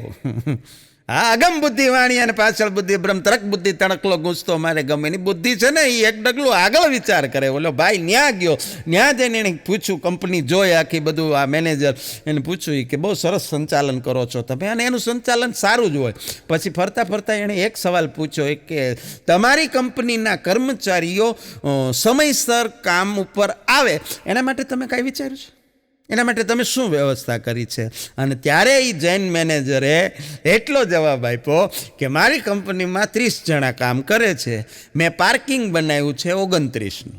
હા, અગમ બુદ્ધિ વાણિયા અને પાછળ બુદ્ધિ બ્રહ્મ, તરક બુદ્ધિ તણકલો ગુંજતો મારે ગમે. એની બુદ્ધિ છે ને એ એક ડગલું આગળ વિચાર કરે. ઓલો ભાઈ ન્યા ગયો, ન્યા જઈને એને પૂછ્યું, કંપની જોઈ આખી બધું, આ મેનેજર એને પૂછ્યું કે બહુ સરસ સંચાલન કરો છો તમે, અને એનું સંચાલન સારું જ હોય. પછી ફરતા ફરતા એણે એક સવાલ પૂછ્યો કે તમારી કંપનીના કર્મચારીઓ સમયસર કામ ઉપર આવે એના માટે તમે કાંઈ વિચાર્યું છે? એના માટે તમે શું વ્યવસ્થા કરી છે? અને ત્યારે એ જૈન મેનેજરે એટલો જવાબ આપ્યો કે મારી કંપનીમાં 30 જણા કામ કરે છે, મેં પાર્કિંગ બનાવ્યું છે 29નું.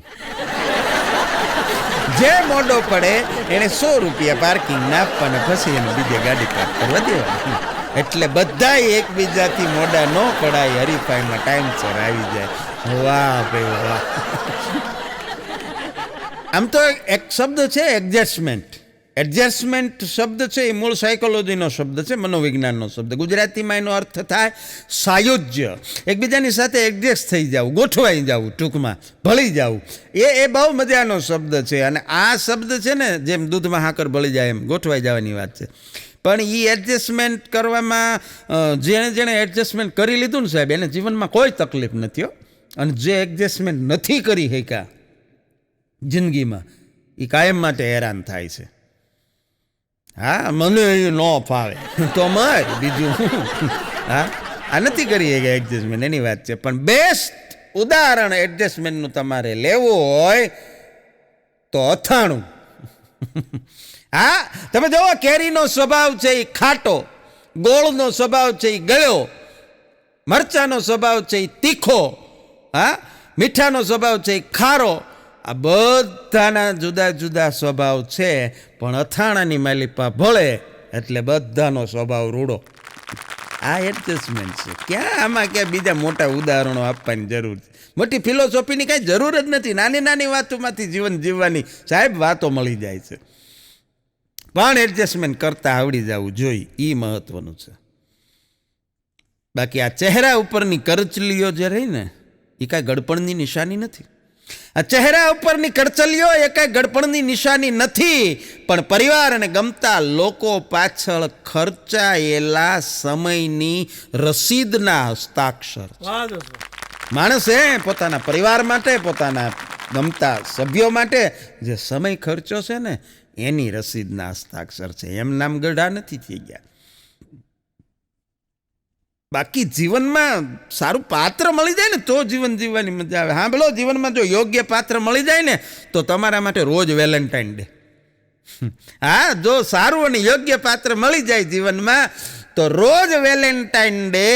જે મોડો પડે એને 100 રૂપિયા પાર્કિંગના આપવાના, પછી એને બીજે ગાડી પાર્ક કરવા દેવાની. એટલે બધા એકબીજાથી મોડા ન પડાય, હરીફાઈમાં ટાઈમસર આવી જાય. વાહ ભાઈ વાહ. આમ તો એક શબ્દ છે એડજસ્ટમેન્ટ. એડજસ્ટમેન્ટ શબ્દ છે એ મૂળ સાયકોલોજીનો શબ્દ છે, મનોવિજ્ઞાનનો શબ્દ. ગુજરાતીમાં એનો અર્થ થાય સાયુજ્ય, એકબીજાની સાથે એડજસ્ટ થઈ જવું, ગોઠવાઈ જવું, ટૂંકમાં ભળી જવું. એ બહુ મજાનો શબ્દ છે. અને આ શબ્દ છે ને, જેમ દૂધમાં હાકર ભળી જાય એમ ગોઠવાઈ જવાની વાત છે. પણ એ એડજસ્ટમેન્ટ કરવામાં જેણે એડજસ્ટમેન્ટ કરી લીધું ને સાહેબ, એને જીવનમાં કોઈ તકલીફ નથી. અને જે એડજસ્ટમેન્ટ નથી કરી શક્યા જિંદગીમાં, એ કાયમ માટે હેરાન થાય છે. હા, મને એ ન ફાવે તો મર, બીજું. હા, આ નથી કરી શક્યા એડજસ્ટમેન્ટ, એની વાત છે. પણ બેસ્ટ ઉદાહરણ એડજસ્ટમેન્ટનું તમારે લેવું હોય તો અથાણું. હા, તમે જુઓ, કેરીનો સ્વભાવ છે એ ખાટો, ગોળનો સ્વભાવ છે એ ગળ્યો, મરચાનો સ્વભાવ છે એ તીખો, હા, મીઠાનો સ્વભાવ છે એ ખારો. આ બધાના જુદા જુદા સ્વભાવ છે, પણ અથાણાની માલિપા ભળે એટલે બધાનો સ્વભાવ રૂડો. આ એડજસ્ટમેન્ટ છે. ક્યાં આમાં ક્યાં બીજા મોટા ઉદાહરણો આપવાની જરૂર છે? મોટી ફિલોસોફીની કાંઈ જરૂર જ નથી. નાની નાની વાતોમાંથી જીવન જીવવાની સાહેબ વાતો મળી જાય છે. પણ એડજસ્ટમેન્ટ કરતા આવડી જવું જોઈએ, એ મહત્વનું છે. બાકી આ ચહેરા ઉપરની કરચલીઓ જે રહી ને એ કાંઈ ગડપણની નિશાની નથી. આ ચહેરા ઉપરની કરચલીઓ એ કાંઈ ગડપણની નિશાની નથી, પણ પરિવાર અને ગમતા લોકો પાછળ ખર્ચાયેલા સમયની રસીદના હસ્તાક્ષર. માણસે પોતાના પરિવાર માટે, પોતાના ગમતા સભ્યો માટે જે સમય ખર્ચો છે ને એની રસીદના હસ્તાક્ષર છે. એમ નામ ગઢા નથી થઈ ગયા. બાકી જીવનમાં સારું પાત્ર મળી જાય ને તો જીવન જીવવાની મજા આવે. હા બોલો, જીવનમાં જો યોગ્ય પાત્ર મળી જાય ને તો તમારા માટે રોજ વેલેન્ટાઇન ડે. હા, જો સારું અને યોગ્ય પાત્ર મળી જાય જીવનમાં તો રોજ વેલેન્ટાઇન ડે.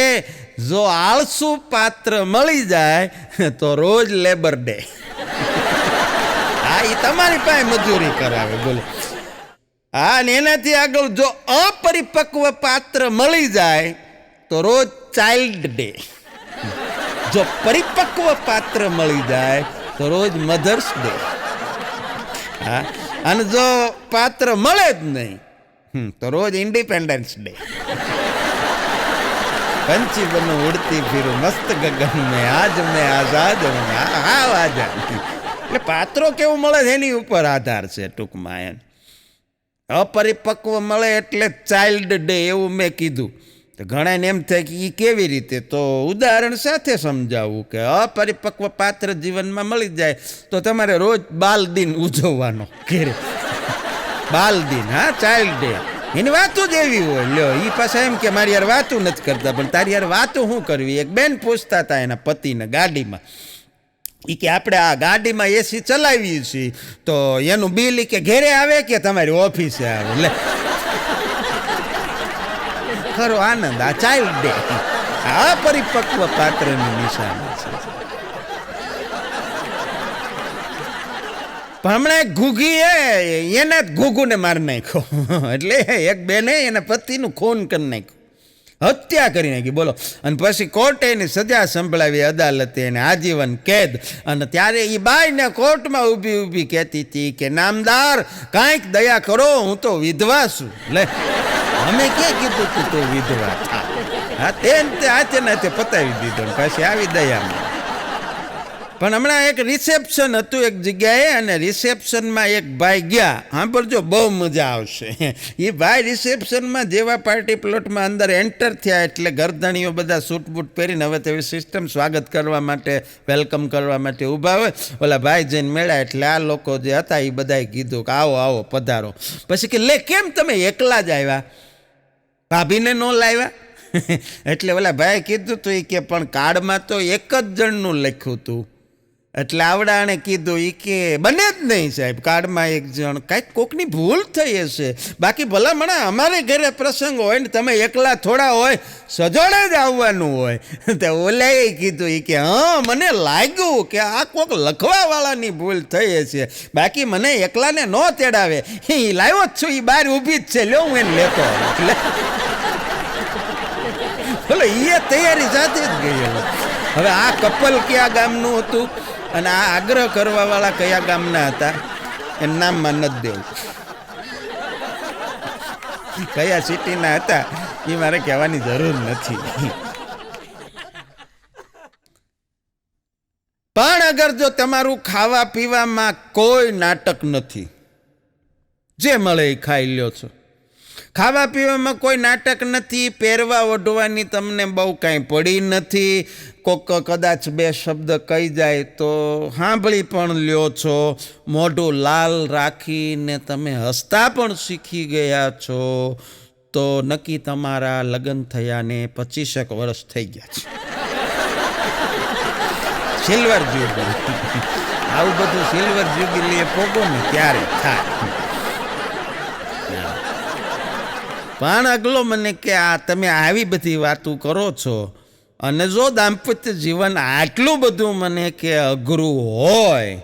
જો આળસુ પાત્ર મળી જાય તો રોજ લેબર ડે. હા, એ તમારી પાસે મજૂરી કરાવે. બોલો. હા, અને એનાથી આગળ જો અપરિપક્વ પાત્ર મળી જાય તો રોજ ચાઇલ્ડ ડે. જો પરિપક્વ પાત્ર મળી જાય તો રોજ મધર્સ ડે. હા, અને જો પાત્ર મળે જ નહીં તો રોજ ઇન્ડિપેન્ડન્સ ડે. પંછી બનું ઉડતી ફિરું મસ્ત ગગન મેં, આજ મેં આઝાદ હું. હા, આઝાદ. એટલે પાત્રો કેવું મળે છે એની ઉપર આધાર છે ટૂંકમાં. એમ અપરિપક્વ મળે એટલે ચાઇલ્ડ ડે એવું મેં કીધું. તો ઘણાને એમ થાય કે એ કેવી રીતે? તો ઉદાહરણ સાથે સમજાવવું કે અપરિપક્વ પાત્ર જીવનમાં મળી જાય તો તમારે રોજ બાલ દિન ઉજવવાનો. ઘેરે બાલ દિન, હા, ચાઇલ્ડ ડે. એની વાતો જ એવી હોય. લ્યો, એ પાછા એમ કે મારી યાર વાતું નથી કરતા. પણ તારી યાર વાતું શું કરવી? એક બેન પૂછતા હતા એના પતિને ગાડીમાં. એ કે આપણે આ ગાડીમાં એસી ચલાવીએ છીએ તો એનું બિલ કે ઘેરે આવે કે તમારી ઓફિસે આવે? લે, ખરો આનંદ. આ ચાઇલ્ડ ડે, આ પરિપક્વ પાત્રની નિશાની છે. પણ હમણાં એક ઘૂઘી એને જ ઘૂઘુને મારી નાખ્યો. એટલે એક બેને એના પતિનું ખૂન કરી નાખ્યું, હત્યા કરી નાખી. બોલો. અને પછી કોર્ટે એની સજા સંભળાવી, અદાલતે એને આજીવન કેદ. અને ત્યારે એ બાઈને કોર્ટમાં ઊભી ઊભી કહેતી હતી કે નામદાર કાંઈક દયા કરો, હું તો વિધવા છું. લે, અમે ક્યાં કીધું તું તો વિધવા થા? હા, તે હાથે નાથે પતાવી દીધો. પછી આવી દયામાં. પણ હમણાં એક રિસેપ્શન હતું એક જગ્યાએ, અને રિસેપ્શનમાં એક ભાઈ ગયા. સાંભળજો, બહુ મજા આવશે. એ ભાઈ રિસેપ્શનમાં જેવા પાર્ટી પ્લોટમાં અંદર એન્ટર થયા એટલે ગરદણીઓ બધા સૂટ બૂટ પહેરીને હવે તેવી સિસ્ટમ સ્વાગત કરવા માટે, વેલકમ કરવા માટે ઊભા હોય. ઓલા ભાઈ જઈને મેળ્યા એટલે આ લોકો જે હતા એ બધાએ કીધું કે આવો આવો પધારો. પછી કે લે, કેમ તમે એકલા જ આવ્યા, ભાભીને ન લાવ્યા? એટલે ઓલા ભાઈ કીધું તું કે પણ કાર્ડમાં તો એક જ જણનું લખ્યું હતું. એટલે આવડાણે કીધું એ કે બને જ નહીં સાહેબ, કાર્ડમાં એક જણ, કાંઈક કોકની ભૂલ થઈ હશે. બાકી ભલામણા અમારે ઘરે પ્રસંગ હોય ને તમે એકલા થોડા હોય, સજોડે જ આવવાનું હોય. તો ઓલાએ કીધું એ કે હા, મને લાગ્યું કે આ કોક લખવાવાળાની ભૂલ થઈ હશે, બાકી મને એકલાને ન તેડાવે. એ લાવ્યો જ છું, એ બહાર ઊભી જ છે, લ્યો હું એને લેતો. એટલે બોલો, એ તૈયારી સાથે જ ગયેલો. હવે આ કપલ કયા ગામનું હતું અને આ આગ્રહ કરવાવાળા કયા ગામના હતા એનું નામમાં નથી દેવું. કયા સિટીના હતા એ મારે કહેવાની જરૂર નથી. પણ અગર જો તમારું ખાવા પીવામાં કોઈ નાટક નથી, જે મળે એ ખાઈ લ્યો છો, ખાવા પીવામાં કોઈ નાટક નથી, પહેરવા ઓઢવાની તમને બહુ કાંઈ પડી નથી, કોક કદાચ બે શબ્દ કહી જાય તો સાંભળી પણ લ્યો છો, મોઢું લાલ રાખીને તમે હસતા પણ શીખી ગયા છો, તો નક્કી તમારા લગ્ન થયાને 25 વર્ષ થઈ ગયા છે. Silver jubilee. આવું બધું સિલ્વર જ્યુબિલી એ પોગો ને ત્યારે થાય. પણ અગલો મને કે આ તમે આવી બધી વાતો કરો છો અને જો દાંપત્ય જીવન આટલું બધું મને કે અઘરું હોય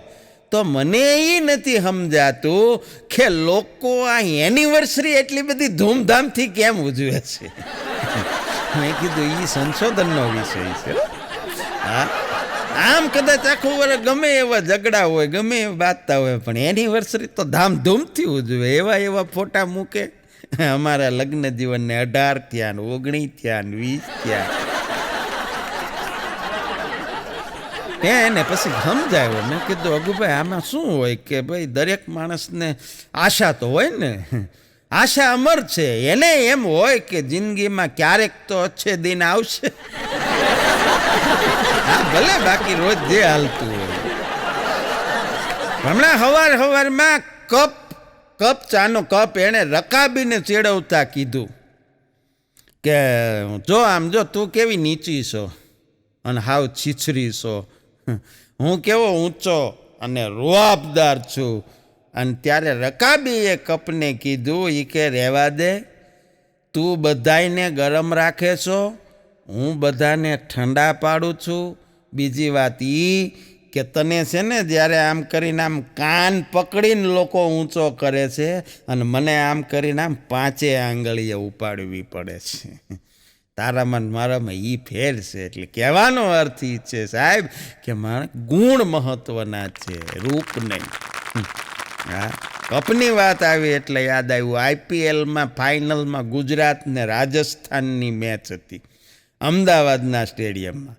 તો મને એ નથી સમજાતું કે લોકો આ એનિવર્સરી એટલી બધી ધૂમધામથી કેમ ઉજવે છે. મેં કીધું એ સંશોધનનો વિષય છે. હા, આમ કદાચ આખું વર્ષ ગમે એવા ઝઘડા હોય, ગમે એવા બાતતા હોય, પણ એનિવર્સરી તો ધામધૂમથી ઉજવે. એવા ફોટા મૂકે. અમારા લગ્ન જીવનને 18 થયા, 19 થયા, 20 થયા. એને પછી સમજાવ્યો. મેં કીધું અગુભાઈ આમાં શું હોય કે ભાઈ દરેક માણસને આશા તો હોય ને, આશા અમર છે. એને એમ હોય કે જિંદગીમાં ક્યારેક તો અચ્છે દિન આવશે. હા ભલે બાકી રોજ જે હાલતું હોય. હમણાં સવારમાં કપ ચાનો કપ એણે રકાબીને ચેડવતા કીધું કે જો તું કેવી નીચી છો અને હાવ છીછરી છો, હું કેવો ઊંચો અને રૂઆબદાર છું. અને ત્યારે રકાબીએ કપને કીધું એ કે રહેવા દે, તું બધાયને ગરમ રાખે છો, હું બધાને ઠંડા પાડું છું. બીજી વાત કે તને છે ને જ્યારે આમ કરીને આમ કાન પકડીને લોકો ઊંચો કરે છે અને મને આમ કરીને આમ 5 આંગળીએ ઉપાડવી પડે છે. તારામાં મારામાં ફેર છે. એટલે કહેવાનો અર્થ એ છે સાહેબ કે મારે ગુણ મહત્વના છે, રૂપ નહીં. હા, કપની વાત આવી એટલે યાદ આવ્યું. આઈપીએલમાં ફાઇનલમાં ગુજરાત ને રાજસ્થાનની મેચ હતી અમદાવાદના સ્ટેડિયમમાં.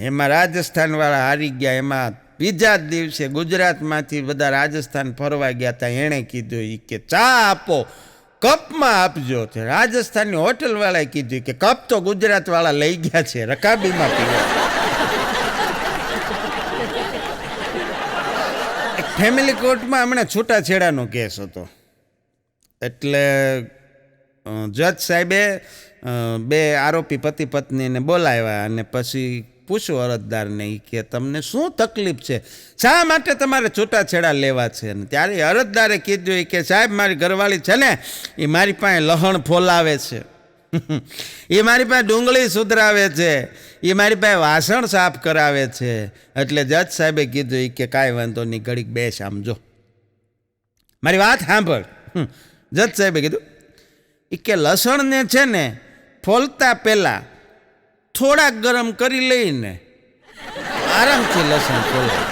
એમાં રાજસ્થાનવાળા હારી ગયા. એમાં બીજા જ દિવસે ગુજરાતમાંથી બધા રાજસ્થાન ફરવા ગયા હતા. એણે કીધું કે ચા આપો, કપમાં આપજો. રાજસ્થાનની હોટલવાળાએ કીધું કે કપ તો ગુજરાતવાળા લઈ ગયા છે, રકાબીમાં પીવા. ફેમિલી કોર્ટમાં હમણાં છૂટાછેડાનો કેસ હતો. એટલે જજ સાહેબે 2 આરોપી પતિ પત્નીને બોલાવ્યા અને પછી પૂછ્યું અરજદારને કે તમને શું તકલીફ છે, શા માટે તમારે છૂટાછેડા લેવા છે. અને ત્યારે અરજદારે કીધું કે સાહેબ મારી ઘરવાળી છે ને એ મારી પાસે લહણ ફોલાવે છે, એ મારી પાસે ડુંગળી સુધરાવે છે, એ મારી પાસે વાસણ સાફ કરાવે છે. એટલે જજ સાહેબે કીધું કે કાંઈ વાંધો નહીં, ઘડીક બેસ સમજો, મારી વાત સાંભળ. જજ સાહેબે કીધું કે લસણને છે ને ફોલતા પહેલાં થોડાક ગરમ કરી લઈને આરામથી લસણ ફોલાય.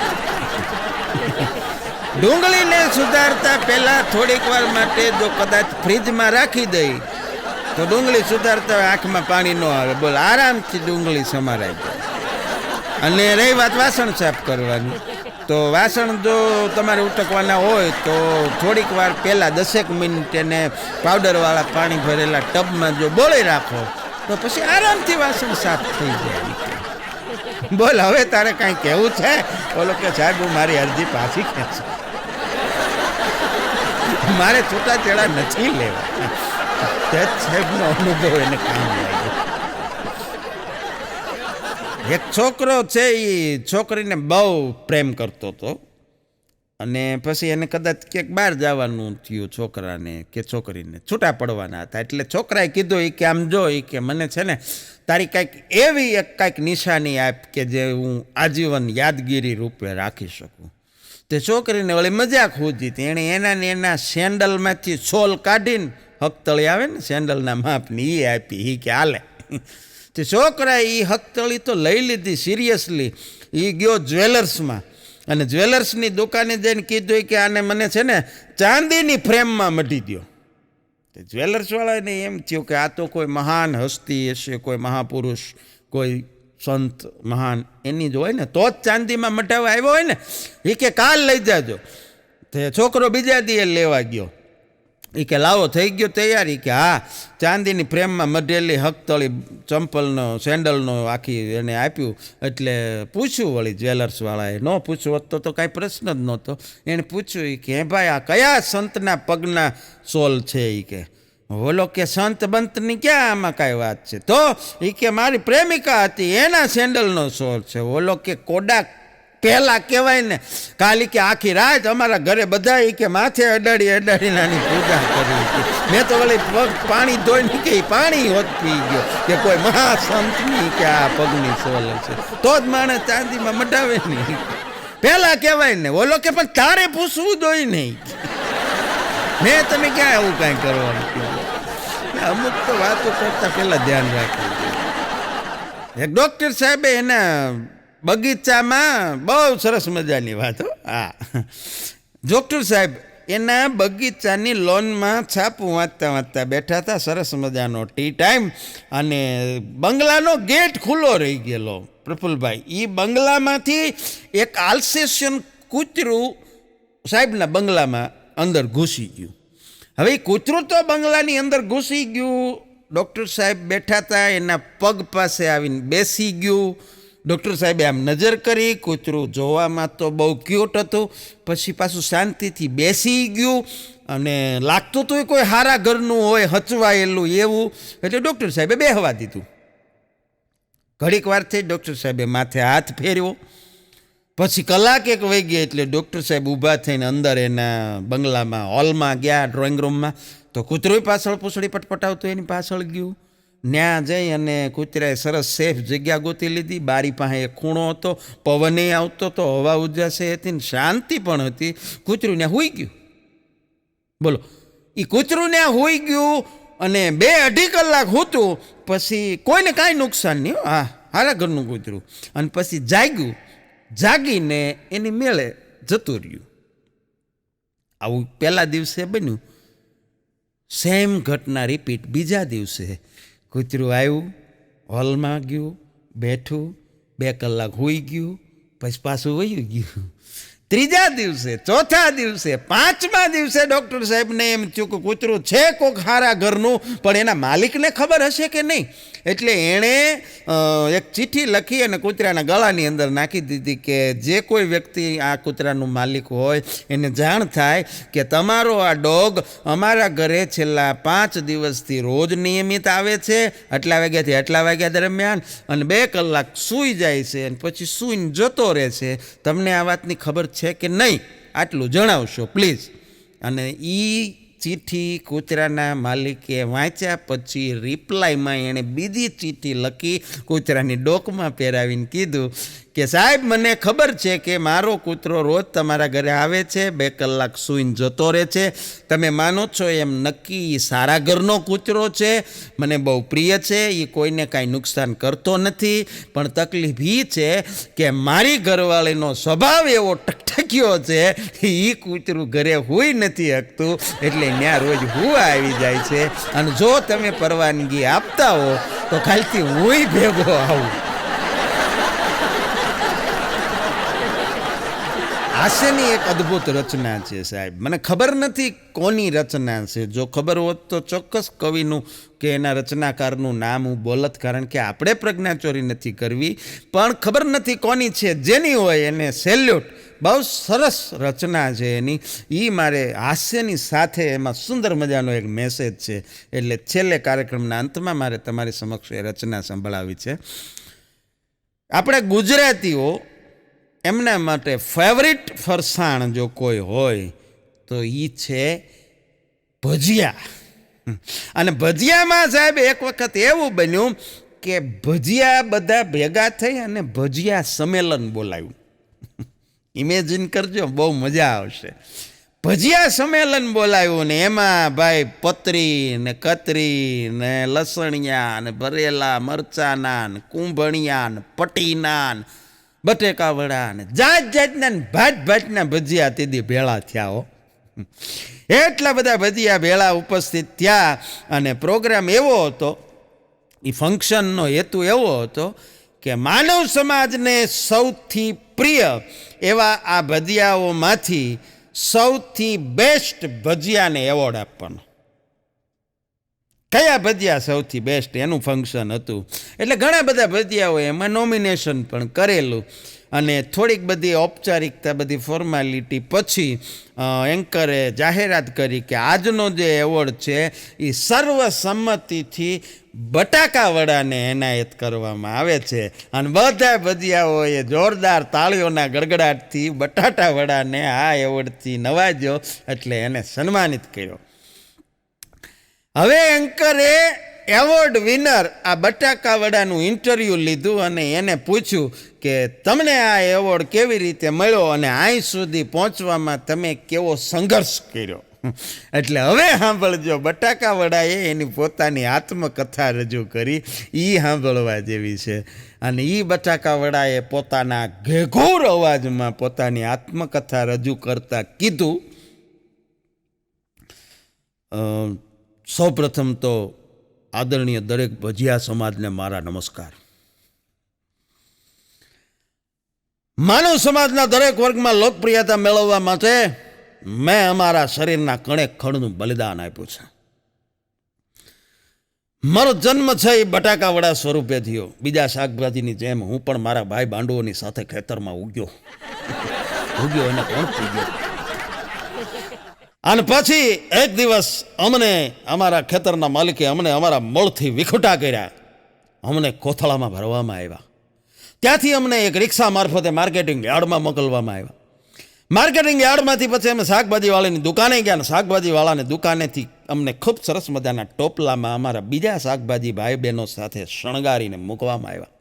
ડુંગળીને સુધારતા પહેલાં થોડીક વાર માટે જો કદાચ ફ્રીજમાં રાખી દઈ તો ડુંગળી સુધારતા આંખમાં પાણી ન આવે. બોલ, આરામથી ડુંગળી સમારાઈ જાય. અને રહી વાત વાસણ સાફ કરવાની, તો વાસણ જો તમારે ઉટકવાના હોય તો થોડીક વાર પહેલાં 10 મિનિટ એને પાવડરવાળા પાણી ભરેલા ટબમાં જો બોળી રાખો તો પછી આરામથી વાસણ સાફ થઈ જાય. બોલ, હવે તારે કાંઈ કહેવું છે? બોલો કે સાહેબ હું મારી અરજી પાછી ખેંચું, મારે છૂટાછેડા નથી લેવા. જજ સાહેબનો અનુભવ એને કામ લાગ્યો. એક છોકરો છે એ છોકરીને બહુ પ્રેમ કરતો હતો અને પછી એને કદાચ ક્યાંક બહાર જવાનું થયું છોકરાને કે છોકરીને, છૂટા પડવાના હતા. એટલે છોકરાએ કીધું કે આમ જો કે મને છે ને તારી કાંઈક એવી કાંઈક નિશાની આપ કે જે હું આજીવન યાદગીરી રૂપે રાખી શકું. તે છોકરીને વળી મજાક સૂજી હતી. એણે એના સેન્ડલમાંથી સોલ કાઢીને હકતળી આવે ને સેન્ડલના માપની એ આપી. એ કે હાલે. તે છોકરાએ એ હકતળી તો લઈ લીધી સિરિયસલી. એ ગયો જ્વેલર્સમાં અને જ્વેલર્સની દુકાને જઈને કીધું કે આને મને છે ને ચાંદીની ફ્રેમમાં મઢી દો. તે જ્વેલર્સવાળાને એમ થયું કે આ તો કોઈ મહાન હસ્તી હશે, કોઈ મહાપુરુષ, કોઈ સંત મહાન એની જ હોય ને તો જ ચાંદીમાં મઢાવવા આવ્યો હોય ને. એ કે કાલ લઈ જાજો. તે છોકરો બીજા દીએ લેવા ગયો. એ કે લાવો, થઈ ગયો તૈયારી? કે હા, ચાંદીની ફ્રેમમાં મઢેલી હકતળી ચંપલનો સેન્ડલનો આખી એને આપ્યું. એટલે પૂછ્યું વળી જ્વેલર્સવાળાએ, ન પૂછ્યું હોત તો કાંઈ પ્રશ્ન જ નહોતો. એણે પૂછ્યું કે હે ભાઈ આ કયા સંતના પગના સોલ છે? એ કે બોલો કે સંત બંતની ક્યાં આમાં કાંઈ વાત છે? તો એ કે મારી પ્રેમિકા હતી એના સેન્ડલનો સોલ છે. બોલો કે કોડાક પહેલાં કહેવાય ને કાલી કે આખી રાત અમારા ઘરે બધા કે માથે અડાડી નાની પૂજા કરી. મેં તો વળી પગ પાણી ધોઈને કે પાણી હોત પી ગયો કે કોઈ મહાસંતની કે આ પગની સોલ છે તો જ માણસ ચાંદીમાં મટાવે નહીં. પહેલાં કહેવાય ને ઓલો કે પણ તારે પૂછવું દોય નહીં. મેં તમે ક્યાં એવું કાંઈ કરવાનું કીધું. અમુક તો વાતો કરતા પહેલાં ધ્યાન રાખવું. એક ડૉક્ટર સાહેબે એના બગીચામાં બહુ સરસ મજાની વાતો. હા, ડૉક્ટર સાહેબ એના બગીચાની લોનમાં છાપું વાંચતા બેઠા હતા. સરસ મજાનો ટી ટાઈમ અને બંગલાનો ગેટ ખુલ્લો રહી ગયેલો. પ્રફુલભાઈ, એ બંગલામાંથી એક આલ્સેશિયન કૂતરું સાહેબના બંગલામાં અંદર ઘૂસી ગયું. હવે એ કૂતરું તો બંગલાની અંદર ઘૂસી ગયું. ડૉક્ટર સાહેબ બેઠા હતા, એના પગ પાસે આવીને બેસી ગયું. ડૉક્ટર સાહેબે આમ નજર કરી, કૂતરું જોવામાં તો બહુ ક્યુટ હતું. પછી પાછું શાંતિથી બેસી ગયું અને લાગતું હતું કોઈ સારા ઘરનું હોય, હચવાયેલું એવું. એટલે ડૉક્ટર સાહેબે બેહવા દીધું. ઘડીક વાર થઈ, ડૉક્ટર સાહેબે માથે હાથ ફેર્યો. પછી કલાક એક વહી ગઈ એટલે ડૉક્ટર સાહેબ ઊભા થઈને અંદર એના બંગલામાં હોલમાં ગયા, ડ્રોઈંગ રૂમમાં. તો કૂતરું પાછળ પૂછડી પટપટાવતું એની પાછળ ગયું. ત્યાં જઈ અને કૂતરાએ સરસ સેફ જગ્યા ગોતી લીધી. બારી પાસે એક ખૂણો હતો, પવને આવતો હતો, હવા ઉજાસે હતી ને શાંતિ પણ હતી. કૂતરું ત્યાં સૂઈ ગયું. બોલો, એ કૂતરું ત્યાં સૂઈ ગયું અને 2-2.5 કલાક સૂતું. પછી કોઈને કાંઈ નુકસાન નહીં. હા, સારા ઘરનું કૂતરું. અને પછી જાગ્યું. જાગીને એની મેળે જતું રહ્યું. આવું પહેલા દિવસે બન્યું. સેમ ઘટના રિપીટ બીજા દિવસે. કૂતરું આવ્યું, હોલમાં ગયું, બેઠું, 2 કલાક સૂઈ ગયું, પછી પાછું વયું ગયું. ત્રીજા દિવસે, ચોથા દિવસે, 5મા દિવસે ડૉક્ટર સાહેબને એમ થયું કે કૂતરું છે કોઈક સારા ઘરનું, પણ એના માલિકને ખબર હશે કે નહીં. એટલે એણે એક ચિઠ્ઠી લખી અને કૂતરાના ગળાની અંદર નાખી દીધી કે જે કોઈ વ્યક્તિ આ કૂતરાનું માલિક હોય એને જાણ થાય કે તમારો આ ડોગ અમારા ઘરે છેલ્લા 5 દિવસથી રોજ નિયમિત આવે છે, આટલા વાગ્યાથી આટલા વાગ્યા દરમિયાન, અને 2 કલાક સૂઈ જાય છે અને પછી સૂઈને જતો રહે છે. તમને આ વાતની ખબર છે કે નહીં? આટલું જણાવશો પ્લીઝ. અને એ ચિઠ્ઠી કૂતરાના માલિકે વાંચ્યા પછી રિપ્લાયમાં એણે બીજી ચિઠ્ઠી લખી, કૂતરાની ડોકમાં પહેરાવીને કીધું કે સાહેબ, મને ખબર છે કે મારો કૂતરો રોજ તમારા ઘરે આવે છે, 2 કલાક સૂઈને જતો રહે છે. તમે માનો છો એમ નક્કી એ સારા ઘરનો કૂતરો છે, મને બહુ પ્રિય છે, એ કોઈને કાંઈ ન્યુકસાન કરતો નથી. પણ તકલીફ એ છે કે મારી ઘરવાળીનો સ્વભાવ એવો ટકટક્યો છે, એ કૂતરું ઘરે સૂઈ નથી શકતું, એટલે ત્યાં રોજ હુવા આવી જાય છે. અને જો તમે પરવાનગી આપતા હો તો કાલથી હુંય ભેગો આવું. હાસ્યની એક અદ્ભુત રચના છે સાહેબ. મને ખબર નથી કોની રચના છે. જો ખબર હોત તો ચોક્કસ કવિનું કે એના રચનાકારનું નામ હું બોલત, કારણ કે આપણે પ્રજ્ઞાચોરી નથી કરવી. પણ ખબર નથી કોની છે. જેની હોય એને સેલ્યુટ. બહુ સરસ રચના છે એની. એ મારે હાસ્યની સાથે એમાં સુંદર મજાનો એક મેસેજ છે, એટલે છેલ્લે કાર્યક્રમના અંતમાં મારે તમારી સમક્ષ એ રચના સંભળાવી છે. આપણે ગુજરાતીઓ, એમના માટે ફેવરિટ ફરસાણ જો કોઈ હોય તો એ છે ભજીયા. અને ભજીયામાં સાહેબ એક વખત એવું બન્યું કે ભજીયા બધા ભેગા થઈ અને ભજીયા સંમેલન બોલાવ્યું. ઇમેજિન કરજો, બહુ મજા આવશે. ભજીયા સંમેલન બોલાવ્યું ને એમાં ભાઈ પતરી ને કતરી ને લસણિયા ને ભરેલા મરચાના ને કુંભણિયા ને પટીના ને બટેકા વડા ને જાત જાતના ભાતના ભજીયા તેથી ભેળા થયા હો. એટલા બધા ભજીયા ભેળા ઉપસ્થિત થયા અને પ્રોગ્રામ એવો હતો, એ ફંક્શનનો હેતુ એવો હતો કે માનવ સમાજને સૌથી પ્રિય એવા આ ભજીયાઓમાંથી સૌથી બેસ્ટ ભજીયાને એવોર્ડ આપવાનો. કયા ભજીયા સૌથી બેસ્ટ એનું ફંક્શન હતું. એટલે ઘણા બધા ભજીયાઓ એમાં નોમિનેશન પણ કરેલું અને થોડીક બધી ઔપચારિકતા, બધી ફોર્માલિટી પછી એન્કરે જાહેરાત કરી કે આજનો જે એવોર્ડ છે એ સર્વસંમતિથી બટાકા વડાને એનાયત કરવામાં આવે છે અને બધા ભજીયાઓએ જોરદાર તાળીઓના ગડગડાટથી બટાટા વડાને આ એવોર્ડથી નવાજ્યો, એટલે એને સન્માનિત કર્યો. હવે એન્કરે એવોર્ડ વિનર આ બટાકા વડાનું ઇન્ટરવ્યૂ લીધું અને એને પૂછ્યું કે તમને આ એવોર્ડ કેવી રીતે મળ્યો અને અહીં સુધી પહોંચવામાં તમે કેવો સંઘર્ષ કર્યો. એટલે હવે સાંભળજો, બટાકા વડાએ એની પોતાની આત્મકથા રજૂ કરી, એ સાંભળવા જેવી છે. અને એ બટાકા વડાએ પોતાના ઘેઘોર અવાજમાં પોતાની આત્મકથા રજૂ કરતા કીધું, સૌપ્રથમ તો આદરણીય દરેક ભજીયા સમાજને મારા નમસ્કાર. માનવ સમાજના દરેક વર્ગમાં લોકપ્રિયતા મેળવવા માટે મેં અમારા શરીરના કણે ખણનું બલિદાન આપ્યું છે. મારો જન્મ છે એ બટાકા વડા સ્વરૂપે થયો. બીજા શાકભાજીની જેમ હું પણ મારા ભાઈ બાંડુઓની સાથે ખેતરમાં ઉગ્યો એને કોણ પૂગ્યો. અને પછી એક દિવસ અમને અમારા ખેતરના માલિકે અમને અમારા મળથી વિખૂટા કર્યા, અમને કોથળામાં ભરવામાં આવ્યા. ત્યાંથી અમને એક રિક્ષા મારફતે માર્કેટિંગ યાર્ડમાં મોકલવામાં આવ્યા. માર્કેટિંગ યાર્ડમાંથી પછી અમે શાકભાજીવાળાની દુકાને ગયા અને શાકભાજીવાળાની દુકાનેથી અમને ખૂબ સરસ મજાના ટોપલામાં અમારા બીજા શાકભાજી ભાઈ બહેનો સાથે શણગારીને મૂકવામાં આવ્યા.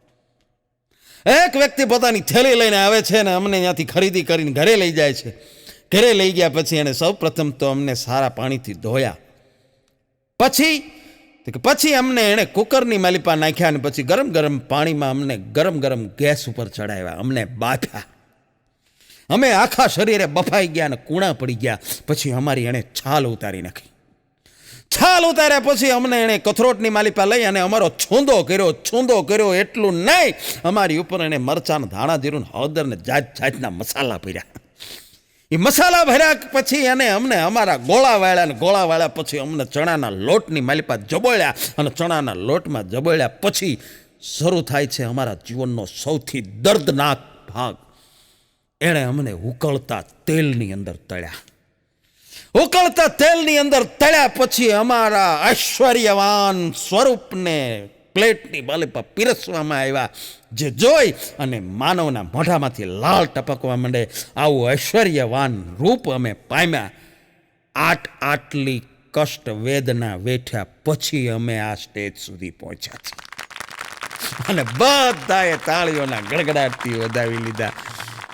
એક વ્યક્તિ પોતાની થેલી લઈને આવે છે અને અમને ત્યાંથી ખરીદી કરીને ઘરે લઈ જાય છે. ઘરે લઈ ગયા પછી એણે સૌ પ્રથમ તો અમને સારા પાણીથી ધોયા, પછી અમને એણે કુકરની માલિપા નાખ્યા અને પછી ગરમ ગરમ પાણીમાં અમને ગરમ ગરમ ગેસ ઉપર ચડાવ્યા, અમને બાફ્યા. અમે આખા શરીરે બફાઈ ગયા અને કૂણા પડી ગયા. પછી અમારી એણે છાલ ઉતારી નાખી. છાલ ઉતાર્યા પછી અમને એણે કથરોટની માલિપા લઈ અને અમારો છૂંદો કર્યો. એટલું નહીં, અમારી ઉપર એણે મરચાં, ધાણા જીરું, હળદર ને જાત જાતના મસાલા ભર્યા. એ મસાલા ભર્યા પછી એને અમને અમારા ગોળા વાળ્યા પછી અમને ચણાના લોટની માલિપા જબોળ્યા અને ચણાના લોટમાં જબોળ્યા પછી શરૂ થાય છે અમારા જીવનનો સૌથી દર્દનાક ભાગ. એણે અમને ઉકળતા તેલની અંદર તળ્યા. પછી અમારા ઐશ્વર્યવાન સ્વરૂપને પ્લેટની માલિપા પીરસવામાં આવ્યા, જે જોઈ અને માનવના મોઢામાંથી લાળ ટપકવા માંડે આવું ઐશ્વર્યવાન રૂપ અમે પામ્યા. આટલી કષ્ટ વેદના વેઠ્યા પછી અમે આ સ્ટેજ સુધી પહોંચ્યા છીએ. અને બધાએ તાળીઓના ગડગડાટથી વધાવી લીધા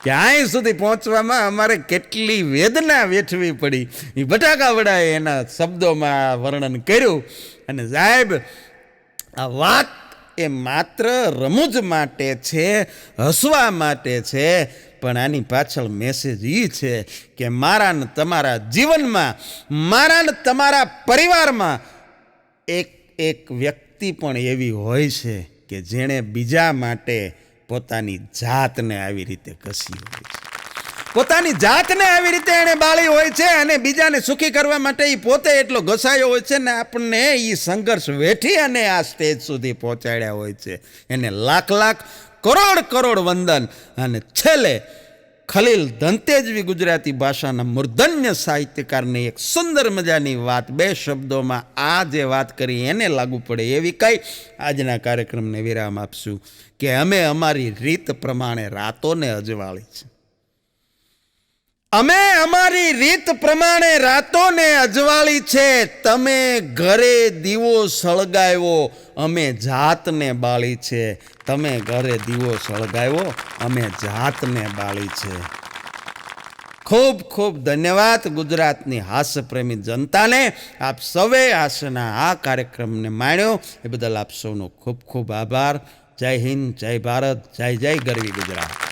કે અહીં સુધી પહોંચવામાં અમારે કેટલી વેદના વેઠવી પડી. એ બટાકા વડાએ એના શબ્દોમાં વર્ણન કર્યું. અને સાહેબ, આ વાત એ માત્ર રમૂજ માટે છે, હસવા માટે છે, પણ આની પાછળ મેસેજ એ છે કે મારા ને તમારા જીવનમાં, મારા ને તમારા પરિવારમાં એક વ્યક્તિ પણ એવી હોય છે કે જેણે બીજા માટે પોતાની જાતને આવી રીતે કસી હોય છે, પોતાની જાતને આવી રીતે એણે બાળી હોય છે અને બીજાને સુખી કરવા માટે એ પોતે એટલો ઘસાયો હોય છે ને આપણને એ સંઘર્ષ વેઠી અને આ સ્ટેજ સુધી પહોંચાડ્યા હોય છે. એને લાખ કરોડ વંદન. અને છેલ્લે ખલીલ ધનતેજવી ગુજરાતી ભાષાના મૂર્ધન્ય સાહિત્યકારની એક સુંદર મજાની વાત, 2 શબ્દોમાં આ જે વાત કરી એને લાગુ પડે એવી કઈ આજના કાર્યક્રમને વિરામ આપશું કે અમે અમારી રીત પ્રમાણે રાતોને અજવાળી છે. અમે અમારી રીત પ્રમાણે રાતોને અજવાળી છે. તમે ઘરે દીવો સળગાવ્યો, અમે જાતને બાળી છે. તમે ઘરે દીવો સળગાવ્યો, અમે જાતને બાળી છે. ખૂબ ખૂબ ધન્યવાદ ગુજરાતની હાસ્યપ્રેમી જનતાને. આપ સૌએ હાસ્યના આ કાર્યક્રમને માણ્યો એ બદલ આપ સૌનો ખૂબ ખૂબ આભાર. જય હિન્દ, જય ભારત, જય ગરવી ગુજરાત.